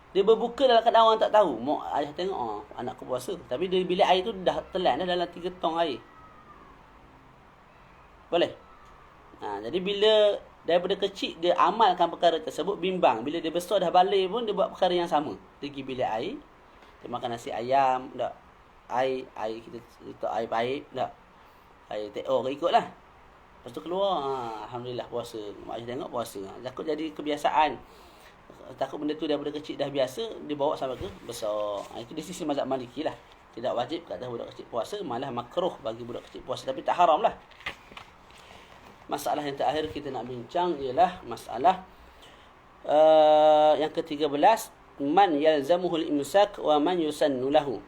Dia berbuka dalam keadaan orang tak tahu. Mak ayah tengok, anakku puasa. Tapi di bilik air tu dah telan dalam 3 tong air. Boleh? Jadi bila daripada kecil dia amalkan perkara tersebut, bimbang. Bila dia besar dah balik pun dia buat perkara yang sama. Dia pergi bilik air, dia makan nasi ayam, tak? Air kita air baik, tak? Air teo ikutlah. Lepas tu keluar, alhamdulillah puasa. Mak ayah tengok puasa. Takut jadi kebiasaan. Takut benda tu daripada kecil dah biasa, dia bawa sampai ke besar. Itu di sisi mazhab Maliki lah. Tidak wajib kata budak kecil puasa, malah makruh bagi budak kecil puasa, tapi tak haram lah. Masalah yang terakhir kita nak bincang ialah masalah yang ke-13, man yalzamuhul imsak wa man yusannu lahu.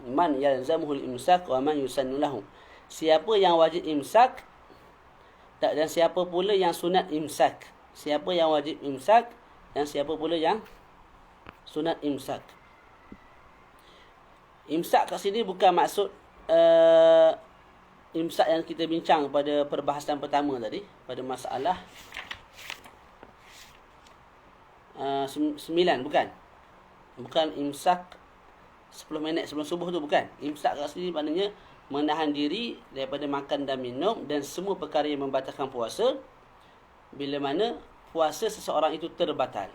Man yalzamuhul imsak wa man yusannu lahu. Siapa yang wajib imsak dan siapa pula yang sunat imsak. Siapa yang wajib imsak dan siapa pula yang sunat imsak. Imsak kat sini bukan maksud imsak yang kita bincang pada perbahasan pertama tadi, pada masalah 9, bukan imsak 10 minit sebelum subuh tu, bukan. Imsak kat sini maknanya menahan diri daripada makan dan minum dan semua perkara yang membatalkan puasa bila mana puasa seseorang itu terbatal.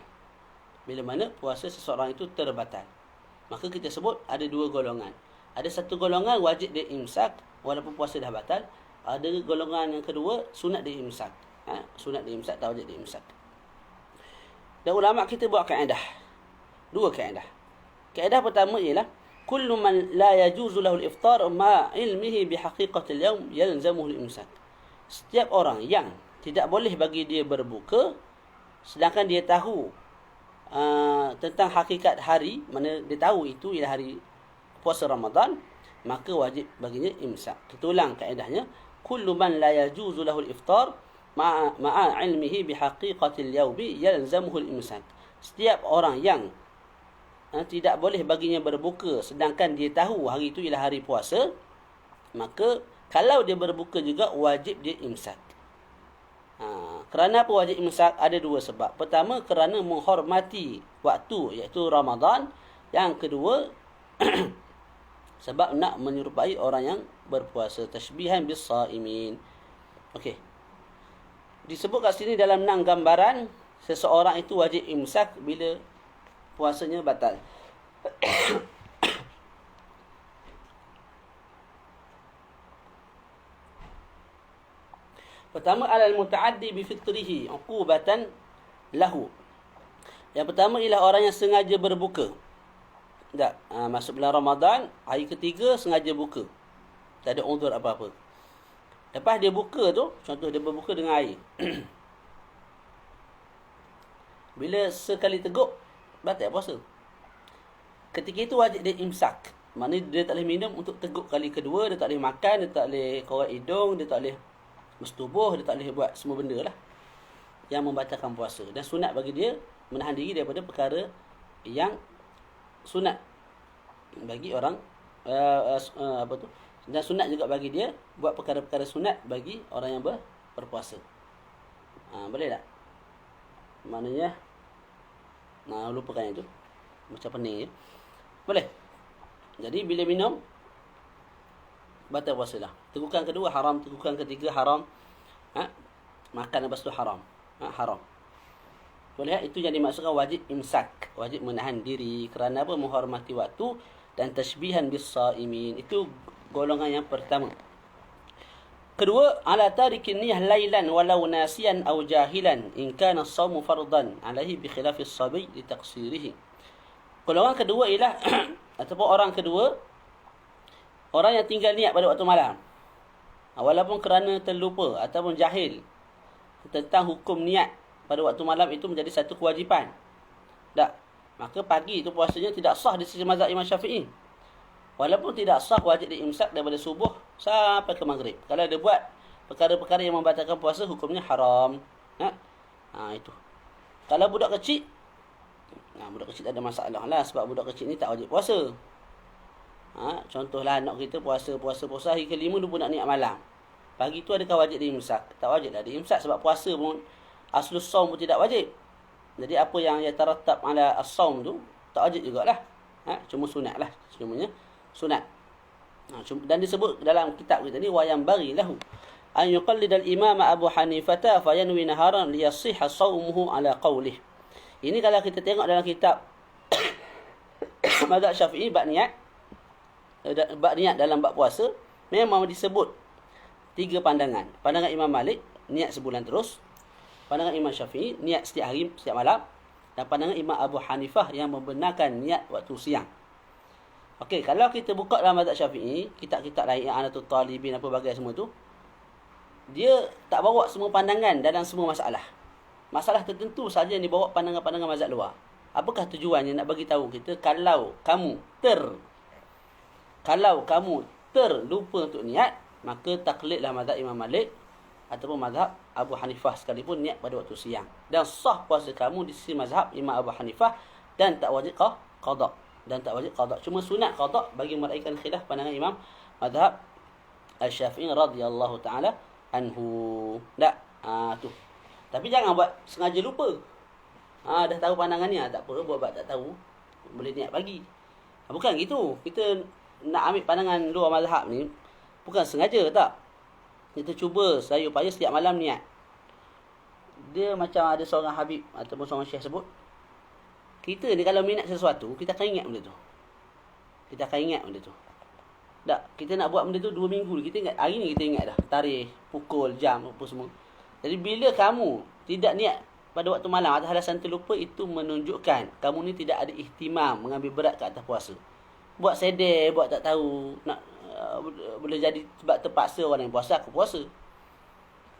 Maka kita sebut ada 2 golongan. Ada satu golongan wajib dia imsak walaupun puasa dah batal. Ada golongan yang kedua sunat dia imsak. Sunat diimsak, tak wajib diimsak. Dan ulama kita buat kaedah. Dua kaedah. Kaedah pertama ialah kullu man la yajuzu lahu al-iftar ma ilmihi bi haqiqatil yawm yalzamuhu al-imsak. Setiap orang yang tidak boleh bagi dia berbuka sedangkan dia tahu tentang hakikat hari, mana dia tahu itu ialah hari puasa Ramadan, maka wajib baginya imsak. Kita ulang kaedahnya, kullu man la yajuzu lahu al-iftar ma'a ilmihi bihaqiqatil yawmi yalzamuhu al-imsak. Setiap orang yang tidak boleh baginya berbuka sedangkan dia tahu hari itu ialah hari puasa, maka kalau dia berbuka juga wajib dia imsak. Kerana apa wajib imsak? Ada dua sebab. Pertama, kerana menghormati waktu iaitu Ramadan. Yang kedua, sebab nak menyerupai orang yang berpuasa, tashbihan bis-shaimin. Okey. Disebut kat sini dalam 6 gambaran seseorang itu wajib imsak bila puasanya batal. Pertama, alal mutaaddi bi fitrihi uqubatan lahu. Yang pertama ialah orang yang sengaja berbuka. Masuk bulan Ramadan, hari ketiga sengaja buka. Tak ada uzur apa-apa. Lepas dia buka tu, contoh dia berbuka dengan air. Bila sekali teguk, batal puasa. Ketika itu wajib dia imsak. Maknanya dia tak boleh minum untuk teguk kali kedua, dia tak boleh makan, dia tak boleh korek hidung, dia tak boleh bersetubuh, dia tak boleh buat semua benda lah yang membatalkan puasa. Dan sunat bagi dia menahan diri daripada perkara yang sunat bagi orang dan sunat juga bagi dia buat perkara-perkara sunat bagi orang yang berpuasa. Boleh tak? Maknanya lupakan itu. Macam pening je. Boleh. Jadi bila minum batal puasa dah. Tegukan kedua haram, tegukan ketiga haram. Makan lepas tu haram. Haram. Boleh, itu yang dimaksudkan wajib imsak, wajib menahan diri. Kerana apa? Menghormati waktu dan tashbihan bis-shaimin. Itu golongan yang pertama. Kedua, ala tarikin niyah lailan walau nasiyan aw jahilan in kana as-shawmu fardan alaihi bi khilafi as-sabi li taqsirihi. Golongan kedua ialah ataupun orang kedua, orang yang tinggal niat pada waktu malam, walaupun kerana terlupa ataupun jahil tentang hukum niat pada waktu malam itu menjadi satu kewajipan. Maka pagi itu puasanya tidak sah di sisi mazhab Imam Syafi'i. Walaupun tidak sah, wajib diimsak daripada subuh sampai ke maghrib. Kalau dia buat perkara-perkara yang membatalkan puasa, hukumnya haram. Itu. Kalau budak kecil, budak kecil tak ada masalah lah, sebab budak kecil ni tak wajib puasa. Contohlah anak kita puasa hari ke-5 dia pun nak niat malam. Pagi tu adakah wajib diimsak? Tak wajib lah diimsak, sebab puasa pun aslus saum pun tidak wajib. Jadi apa yang yatarattab ala as-saum tu tak wajib jugalah. Cuma sunat lah, semuanya sunat. Dan disebut dalam kitab kita ni, wa yang bagi lahu an yuqallidal imam Abu Hanifah fa yanwi naharan liyasihha saumuhu ala qawlih. Ini kalau kita tengok dalam kitab mazhab Syafi'i, bab niat dalam bab puasa memang disebut 3 pandangan. Pandangan Imam Malik, niat sebulan terus. Pandangan Imam Syafi'i, niat setiap hari, setiap malam. Dan pandangan Imam Abu Hanifah yang membenarkan niat waktu siang. Okey, kalau kita buka dalam mazhab Syafi'i, kitab-kitab lain, I'anatul Talibin, apa bagai semua tu, dia tak bawa semua pandangan dalam semua masalah. Masalah tertentu saja yang dibawa pandangan-pandangan mazhab luar. Apakah tujuannya? Nak bagi tahu kita, kalau kamu terlupa untuk niat, maka taklidlah mazhab Imam Malik ataupun mazhab Abu Hanifah sekalipun niat pada waktu siang. Dan sah puasa kamu di sisi mazhab Imam Abu Hanifah dan tak wajib qada. Cuma sunat qada bagi meraihkan khilaf pandangan Imam mazhab Al-Syafi'i radhiyallahu taala anhu. Tu. Tapi jangan buat sengaja lupa. Dah tahu pandangan ni, tak apa, buat tak tahu, boleh niat pagi. Bukan gitu. Kita nak ambil pandangan luar mazhab ni bukan sengaja, tak. Kita cuba sayur payah setiap malam niat. Dia macam ada seorang Habib ataupun seorang Syekh sebut, kita ni kalau minat sesuatu, kita akan ingat benda tu. Tak, kita nak buat benda tu 2 minggu, kita ingat. Hari ni kita ingat dah tarikh, pukul, jam, apa semua. Jadi bila kamu tidak niat pada waktu malam atas alasan terlupa, itu menunjukkan kamu ni tidak ada ihtimam mengambil berat ke atas puasa. Buat sedar, buat tak tahu, nak boleh jadi sebab terpaksa orang yang puasa, aku puasa.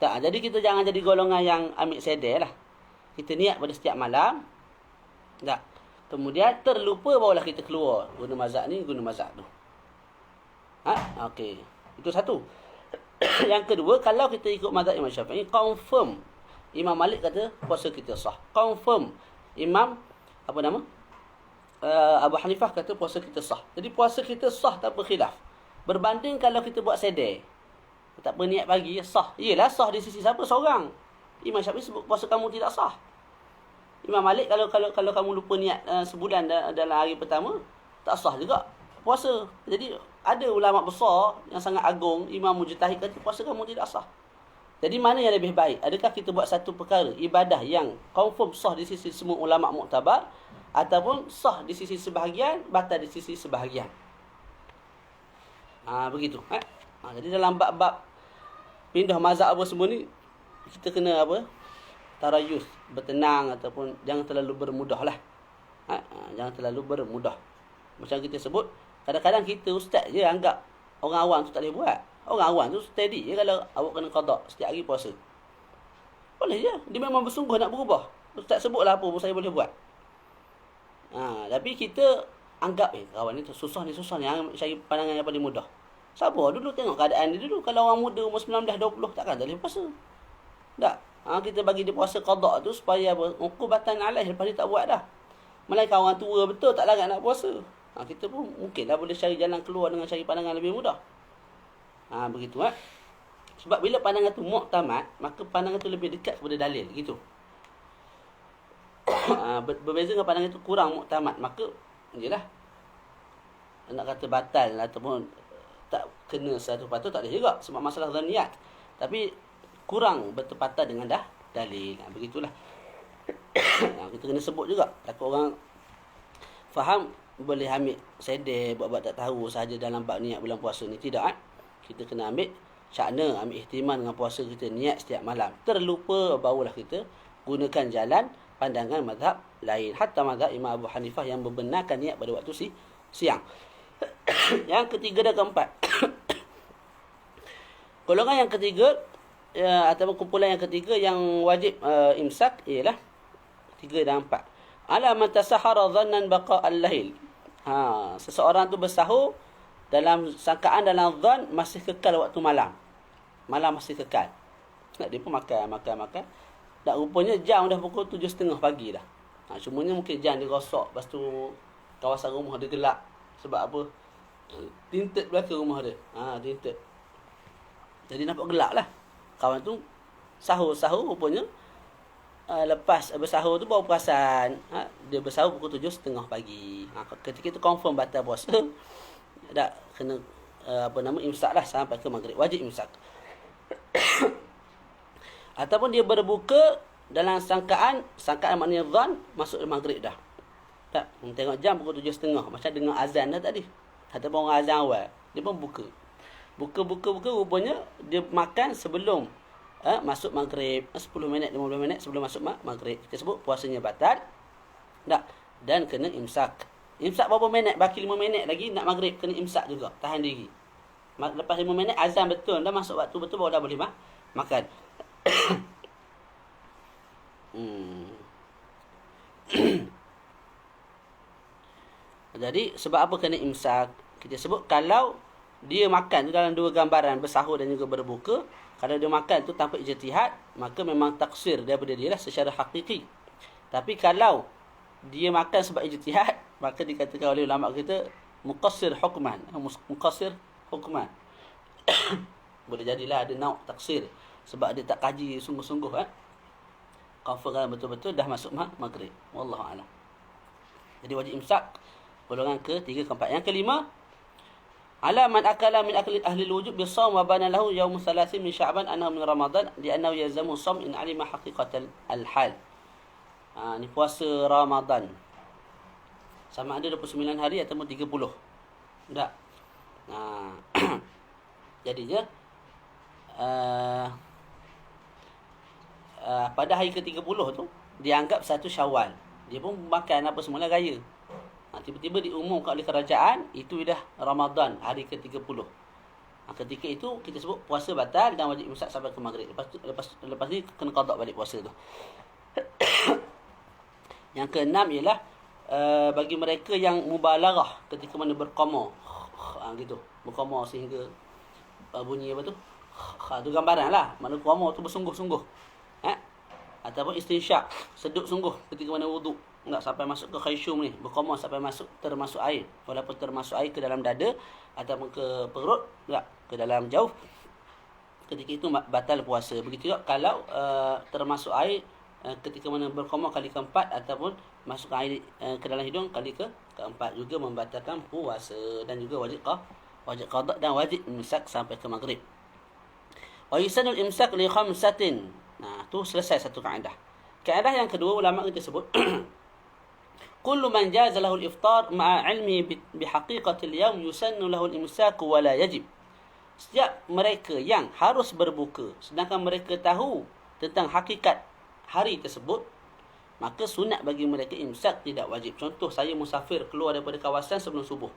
Tak, jadi kita jangan jadi golongan yang ambil sedar lah. Kita niat pada setiap malam. Tak. Kemudian terlupa barulah kita keluar. Guna mazhab ni, guna mazhab tu. Okey. Itu satu. Yang kedua, kalau kita ikut mazhab Imam Syafi'i, confirm Imam Malik kata puasa kita sah. Confirm Imam Abu Hanifah kata puasa kita sah. Jadi puasa kita sah tanpa khilaf. Berbanding kalau kita buat sedar, tak berniat pagi, sah. Iyalah sah di sisi siapa? Seorang. Imam Syafi'i sebut puasa kamu tidak sah. Imam Malik kalau kamu lupa niat sebulan dalam hari pertama, tak sah juga puasa. Jadi ada ulama besar yang sangat agung, Imam Mujtahid kata puasa kamu tidak sah. Jadi mana yang lebih baik? Adakah kita buat satu perkara ibadah yang confirm sah di sisi semua ulama muktabar, ataupun sah di sisi sebahagian, batal di sisi sebahagian? Begitu. Jadi dalam bab-bab pindah mazhab apa semua ni, kita kena tarayus, bertenang, ataupun jangan terlalu bermudah lah. Jangan terlalu bermudah. Macam kita sebut, kadang-kadang kita ustaz je anggap orang awam tu tak boleh buat. Orang awam tu steady je kalau awak kena qada setiap hari puasa. Boleh je. Dia memang bersungguh nak berubah. Ustaz sebutlah apa pun saya boleh buat. Tapi kita anggap kawan ni susah ni, cari pandangan yang paling mudah. Sabar dulu, tengok keadaan dia dulu. Kalau orang muda umur 19, 20 takkan tak boleh puasa. Tak. Kita bagi dia puasa qada tu supaya uqubatan alaih, lepas dia tak buat dah. Melainkan orang tua betul tak larat nak puasa. Kita pun mungkinlah boleh cari jalan keluar dengan cari pandangan lebih mudah. Begitu. Sebab bila pandangan tu muktamad, maka pandangan tu lebih dekat kepada dalil, gitu. Berbeza dengan pandangan tu kurang muktamad, maka jelah nak kata batal ataupun tak kena satu patut tak ada juga, sebab masalah zaniat. Tapi kurang bertepatan dengan dalil. Begitulah. Kita kena sebut juga, takut orang faham boleh ambil sedar, buat-buat tak tahu sahaja dalam bab niat bulan puasa ni. Tidak. Kita kena ambil syakna, ambil ihtimam dengan puasa kita, niat setiap malam. Terlupa barulah kita gunakan jalan pandangan mazhab lain. Hatta mazhab Imam Abu Hanifah yang membenarkan niat pada waktu siang. Yang ketiga dan keempat. Golongan yang ketiga, atau kumpulan yang ketiga yang wajib imsak ialah 3 dan 4. Ala man tasahara dhannan baqa al-lail. Seseorang tu bersahur dalam sangkaan, dalam zan masih kekal waktu malam. Malam masih kekal. Dia pun makan. Dan rupanya jam dah pukul 7.30 pagi dah. Cumanya mungkin jam dia rosak, lepas tu kawasan rumah dia gelap. Sebab apa? Tinted belakang rumah dia. Tinted. Jadi nampak gelap lah. Kawan tu sahur rupanya lepas bersahur tu baru perasan dia bersahur pukul 7.30 pagi. Ketika itu confirm batal puasa. Tak kena imsak lah sampai ke maghrib. Wajib imsak. Ataupun dia berbuka dalam sangkaan maknanya zan, masuk maghrib dah. Tak, tengok jam pukul 7.30, macam dengar azan dah tadi. Ataupun orang azan awal, dia pun buka. Buka rupanya dia makan sebelum masuk maghrib, 10 minit 15 minit sebelum masuk maghrib. Kita sebut puasanya batal. Tak, dan kena imsak. Imsak berapa minit? Baki 5 minit lagi nak maghrib, kena imsak juga, tahan diri. Lepas 5 minit azan betul, dah masuk waktu betul, baru dah boleh makan. Jadi sebab apa kena imsak? Kita sebut kalau dia makan tu dalam 2 gambaran, bersahur dan juga berbuka. Kalau dia makan tu tanpa ijtihad, maka memang taksir daripada dia lah secara hakiki. Tapi kalau dia makan sebab ijtihad, maka dikatakan oleh ulama kita muqassir hukman. Boleh jadilah ada nauk taksir sebab dia tak kaji sungguh-sungguh. Confirm betul-betul dah masuk maghrib. Wallahu a'lam. Jadi wajib imsak. Golongan ke-3, ke-4. Yang kelima, ala man akala min akli ahli al-wujub bis-shaum wa bana lahu yaum 30 min Sya'ban annahu min Ramadan li'annahu yalzamu shaum in alima haqiqatan al-hal. Ni puasa Ramadan. Sama ada 29 hari ataupun 30. Tak. Jadinya pada hari ke-30 tu dianggap satu Syawal. Dia pun makan apa semula raya. Tiba-tiba diumumkan oleh kerajaan itu dah Ramadan hari ke-30. Ketika itu kita sebut puasa batal dan wajib imsak sampai ke maghrib. Lepas ni kena qada balik puasa tu. Yang keenam ialah bagi mereka yang mubalarah ketika mana berqama. Gitu. Berqama sehingga bunyi apa tu? Tu gambaran lah. Mana qama tu bersungguh-sungguh. Ataupun istinsyak, sedut sungguh ketika mana wuduk. Tak sampai masuk ke khayshum ni, berqama sampai masuk termasuk air. Walaupun termasuk air ke dalam dada ataupun ke perut, tak ke dalam jauh. Ketika itu batal puasa. Begitu juga kalau termasuk air ketika mana berqama kali keempat ataupun masuk air ke dalam hidung kali keempat juga membatalkan puasa dan juga wajib qada dan wajib imsak sampai ke maghrib. Wa yusanul imsak li khamsatin. Tu selesai satu kaedah. Kaedah yang kedua ulama kita sebut kullu man jaza lahu al-iftar ma'a ilmi bihaqiqati al-yawm yusannu lahu al-imsak wa la yajib. Setiap mereka yang harus berbuka sedangkan mereka tahu tentang hakikat hari tersebut, maka sunat bagi mereka imsak, tidak wajib. Contoh, saya musafir keluar daripada kawasan sebelum subuh.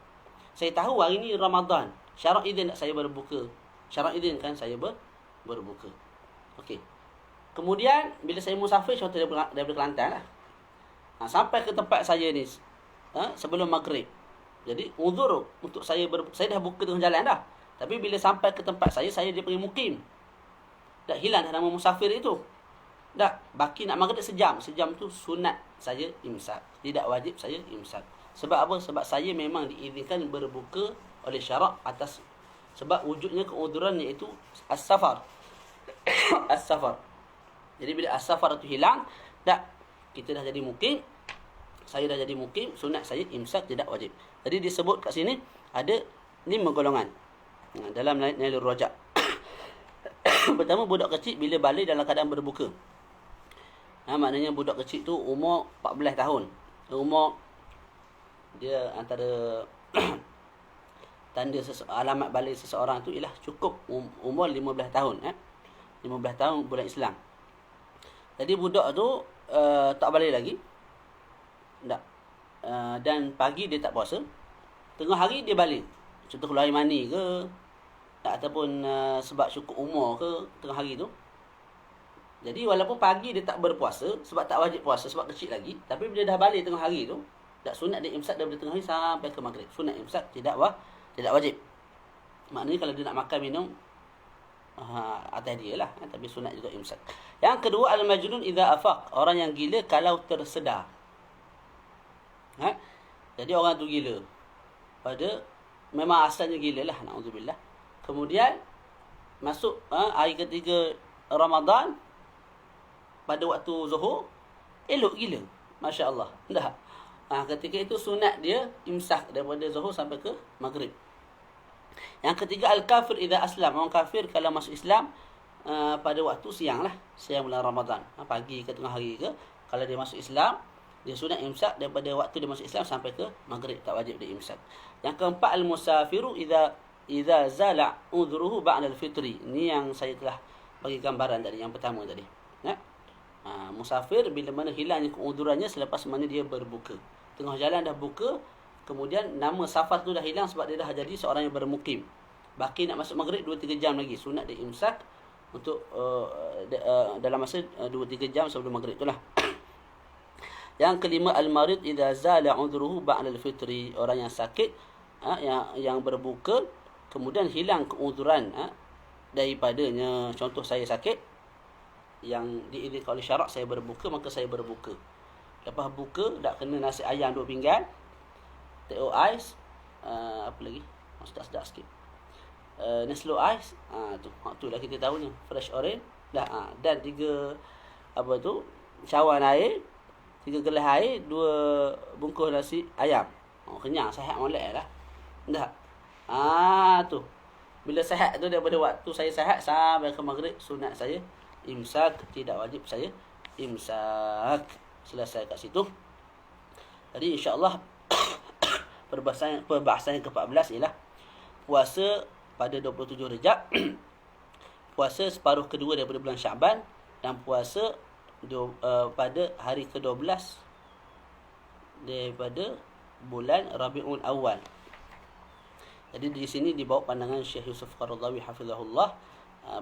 Saya tahu hari ni Ramadan. Syarat izin tak saya berbuka? Syarat izin kan saya berbuka. Okey. Kemudian bila saya musafir, contoh daripada Kelantan lah. Sampai ke tempat saya ni sebelum maghrib. Jadi uzur untuk saya saya dah buka tengah jalan dah. Tapi bila sampai ke tempat saya dia pergi mukim. Dah hilang dah nama musafir itu. Dah baki nak maghrib sejam. Sejam tu sunat saya imsak. Tidak wajib saya imsak. Sebab apa? Sebab saya memang diizinkan berbuka oleh syarak atas sebab wujudnya keuzuran iaitu as-safar. As-safar. Jadi bila as-safar itu hilang, dah kita dah jadi mukim, saya dah jadi mukim, sunat saya imsak, tidak wajib. Jadi disebut kat sini ada 5 golongan dalam Nailur Rajak. Pertama, budak kecil bila balik dalam keadaan berbuka. Maknanya budak kecil tu umur 14 tahun. Umur dia antara tanda alamat balik seseorang tu ialah cukup umur 15 tahun. 15 tahun bulan Islam. Jadi budak tu tak balik lagi. Tak. Dan pagi dia tak puasa. Tengah hari dia balik. Contoh keluar air mani ke. Tak, ataupun sebab cukup umur ke tengah hari tu. Jadi walaupun pagi dia tak berpuasa. Sebab tak wajib puasa. Sebab kecil lagi. Tapi bila dah balik tengah hari tu. Tak, sunat dia imsak daripada tengah hari sampai ke maghrib. Sunat imsak tidak wajib. Maknanya kalau dia nak makan minum, atas dia lah. Tapi sunat juga imsak. Yang kedua, al-majnun idza afaq. Orang yang gila kalau tersedar. Jadi orang tu gila. Memang asalnya gila lah. Na'udzubillah. Kemudian masuk hari ketiga Ramadan. Pada waktu zuhur. Elok gila. Masya Allah. Dah. Ketika itu sunat dia imsak daripada zuhur sampai ke maghrib. Yang ketiga, al-kafir idza aslam. Orang kafir kalau masuk Islam pada waktu siang lah. Siang bulan Ramadan. Pagi ke tengah hari ke. Kalau dia masuk Islam, dia sunat imsak daripada waktu dia masuk Islam sampai ke maghrib. Tak wajib dia imsak. Yang keempat, al-musafiru idza zala udhruhu ba'da al-fitri. Ini yang saya telah bagi gambaran tadi. Yang pertama tadi. Musafir bila mana hilangnya keuzurannya selepas mana dia berbuka. Tengah jalan dah buka. Kemudian nama safar tu dah hilang sebab dia dah jadi seorang yang bermukim. Baki nak masuk maghrib 2-3 jam lagi. Sunat dia imsak untuk dalam masa 2-3 jam sebelum maghrib itulah. Yang kelima, al-marid idza zala udhruhu ba'da al-fitri. Orang yang sakit yang berbuka kemudian hilang keuzuran daripadanya. Contoh, saya sakit yang diizinkan oleh syarak, saya berbuka, maka saya berbuka. Lepas buka tak kena nasi ayam 2 pinggan. Teh ais, apa lagi? Sedap sikit. Neslo ais, tu lah kita tahu ni. Fresh orange dah, dan 3 cawan air, 3 gelas air, 2 bungkus nasi ayam. Kenyang, sihat molek lah. Dah. Tu. Bila sihat tu daripada waktu saya sihat sampai ke maghrib, sunat saya imsak, tidak wajib saya imsak. Selesai kat situ. Jadi insya-Allah perbahasan yang ke-14 ialah puasa pada 27 Rejab, puasa separuh kedua daripada bulan Syaban, dan puasa pada hari ke-12 daripada bulan Rabiul Awal. Jadi di sini dibawa pandangan Syekh Yusuf Qaradawi hafizahullah.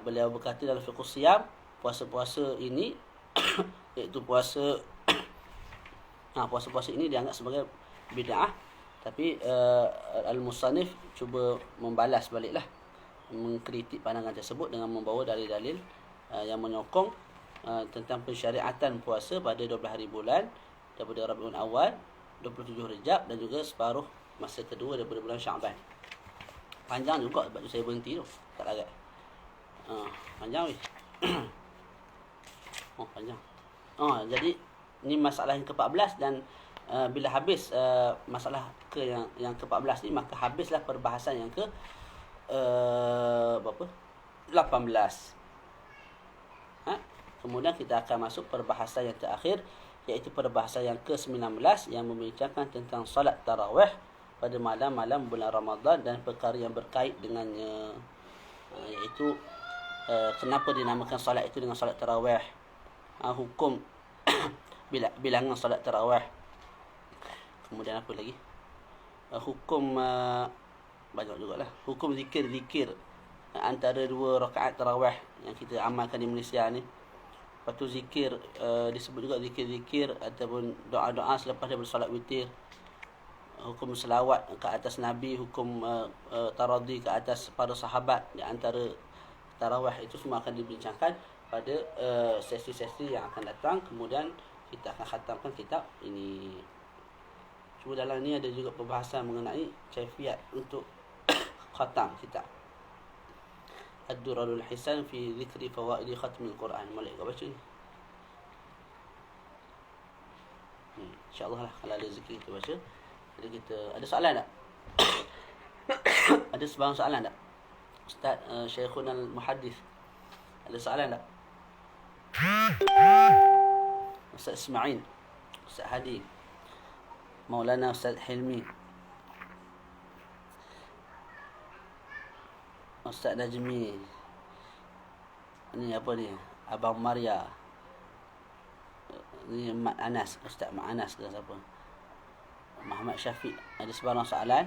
Beliau berkata dalam fiqh siyam, puasa-puasa ini iaitu puasa-puasa ini dianggap sebagai bid'ah, tapi al-musannif cuba membalas baliklah, mengkritik pandangan tersebut dengan membawa dalil-dalil yang menyokong tentang pensyariatan puasa pada 12 hari bulan daripada Rabiul Awal, 27 Rejab dan juga separuh masa kedua daripada bulan Syaban. Panjang juga sebab tu saya berhenti tu, tak larat. Panjang weh. Panjang. Jadi ni masalah yang ke-14 dan bila habis masalah yang ke-14 ni, maka habislah perbahasan yang ke 18. Kemudian kita akan masuk perbahasan yang terakhir, iaitu perbahasan yang ke-19 yang membincangkan tentang solat tarawih pada malam-malam bulan Ramadan dan perkara yang berkait dengannya, iaitu kenapa dinamakan solat itu dengan solat tarawih, hukum bilangan solat tarawih, kemudian apa lagi, hukum banyak jugalah, hukum zikir antara dua rakaat tarawih yang kita amalkan di Malaysia ni. Lepas tu zikir, disebut juga zikir-zikir ataupun doa-doa selepas daripada solat witir, hukum selawat ke atas Nabi, hukum taradhi ke atas para sahabat di antara tarawih. Itu semua akan dibincangkan pada sesi-sesi yang akan datang. Kemudian kita akan khatamkan kitab ini. Cuma dalam ni ada juga perbahasan mengenai kaifiat untuk khatam kitab Ad-Durarul Hisan fi Zikri Fawaidi Khatmil Quran. Boleh kau baca ni? InsyaAllah lah, kalau ada rezeki kita baca. Jadi kita ada soalan tak? Ada sebarang soalan tak? Ustaz Syekhun Al-Muhaddith, ada soalan tak? Ustaz Ismail, Ustaz Hadi, Maulana Ustaz Hilmi, Ustaz Najmi, ni apa ni, Abang Maria, ni Mat Anas, Ustaz Mat Anas ke siapa, Muhammad Syafiq. Ada sebarang soalan?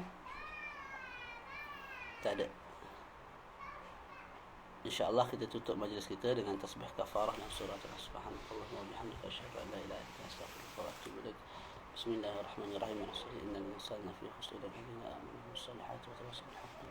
Tak ada. InsyaAllah kita tutup majlis kita dengan tasbih kafarah dan surah Subhanallah wa bihamdika asyhadu an la ilaha illa anta astaghfiruka wa atubu ilaik. Bismillahirrahmanirrahim. Innal insana fi khusr illa alladhina amanu wa amilus solihati wa tawassaw bil haqqi.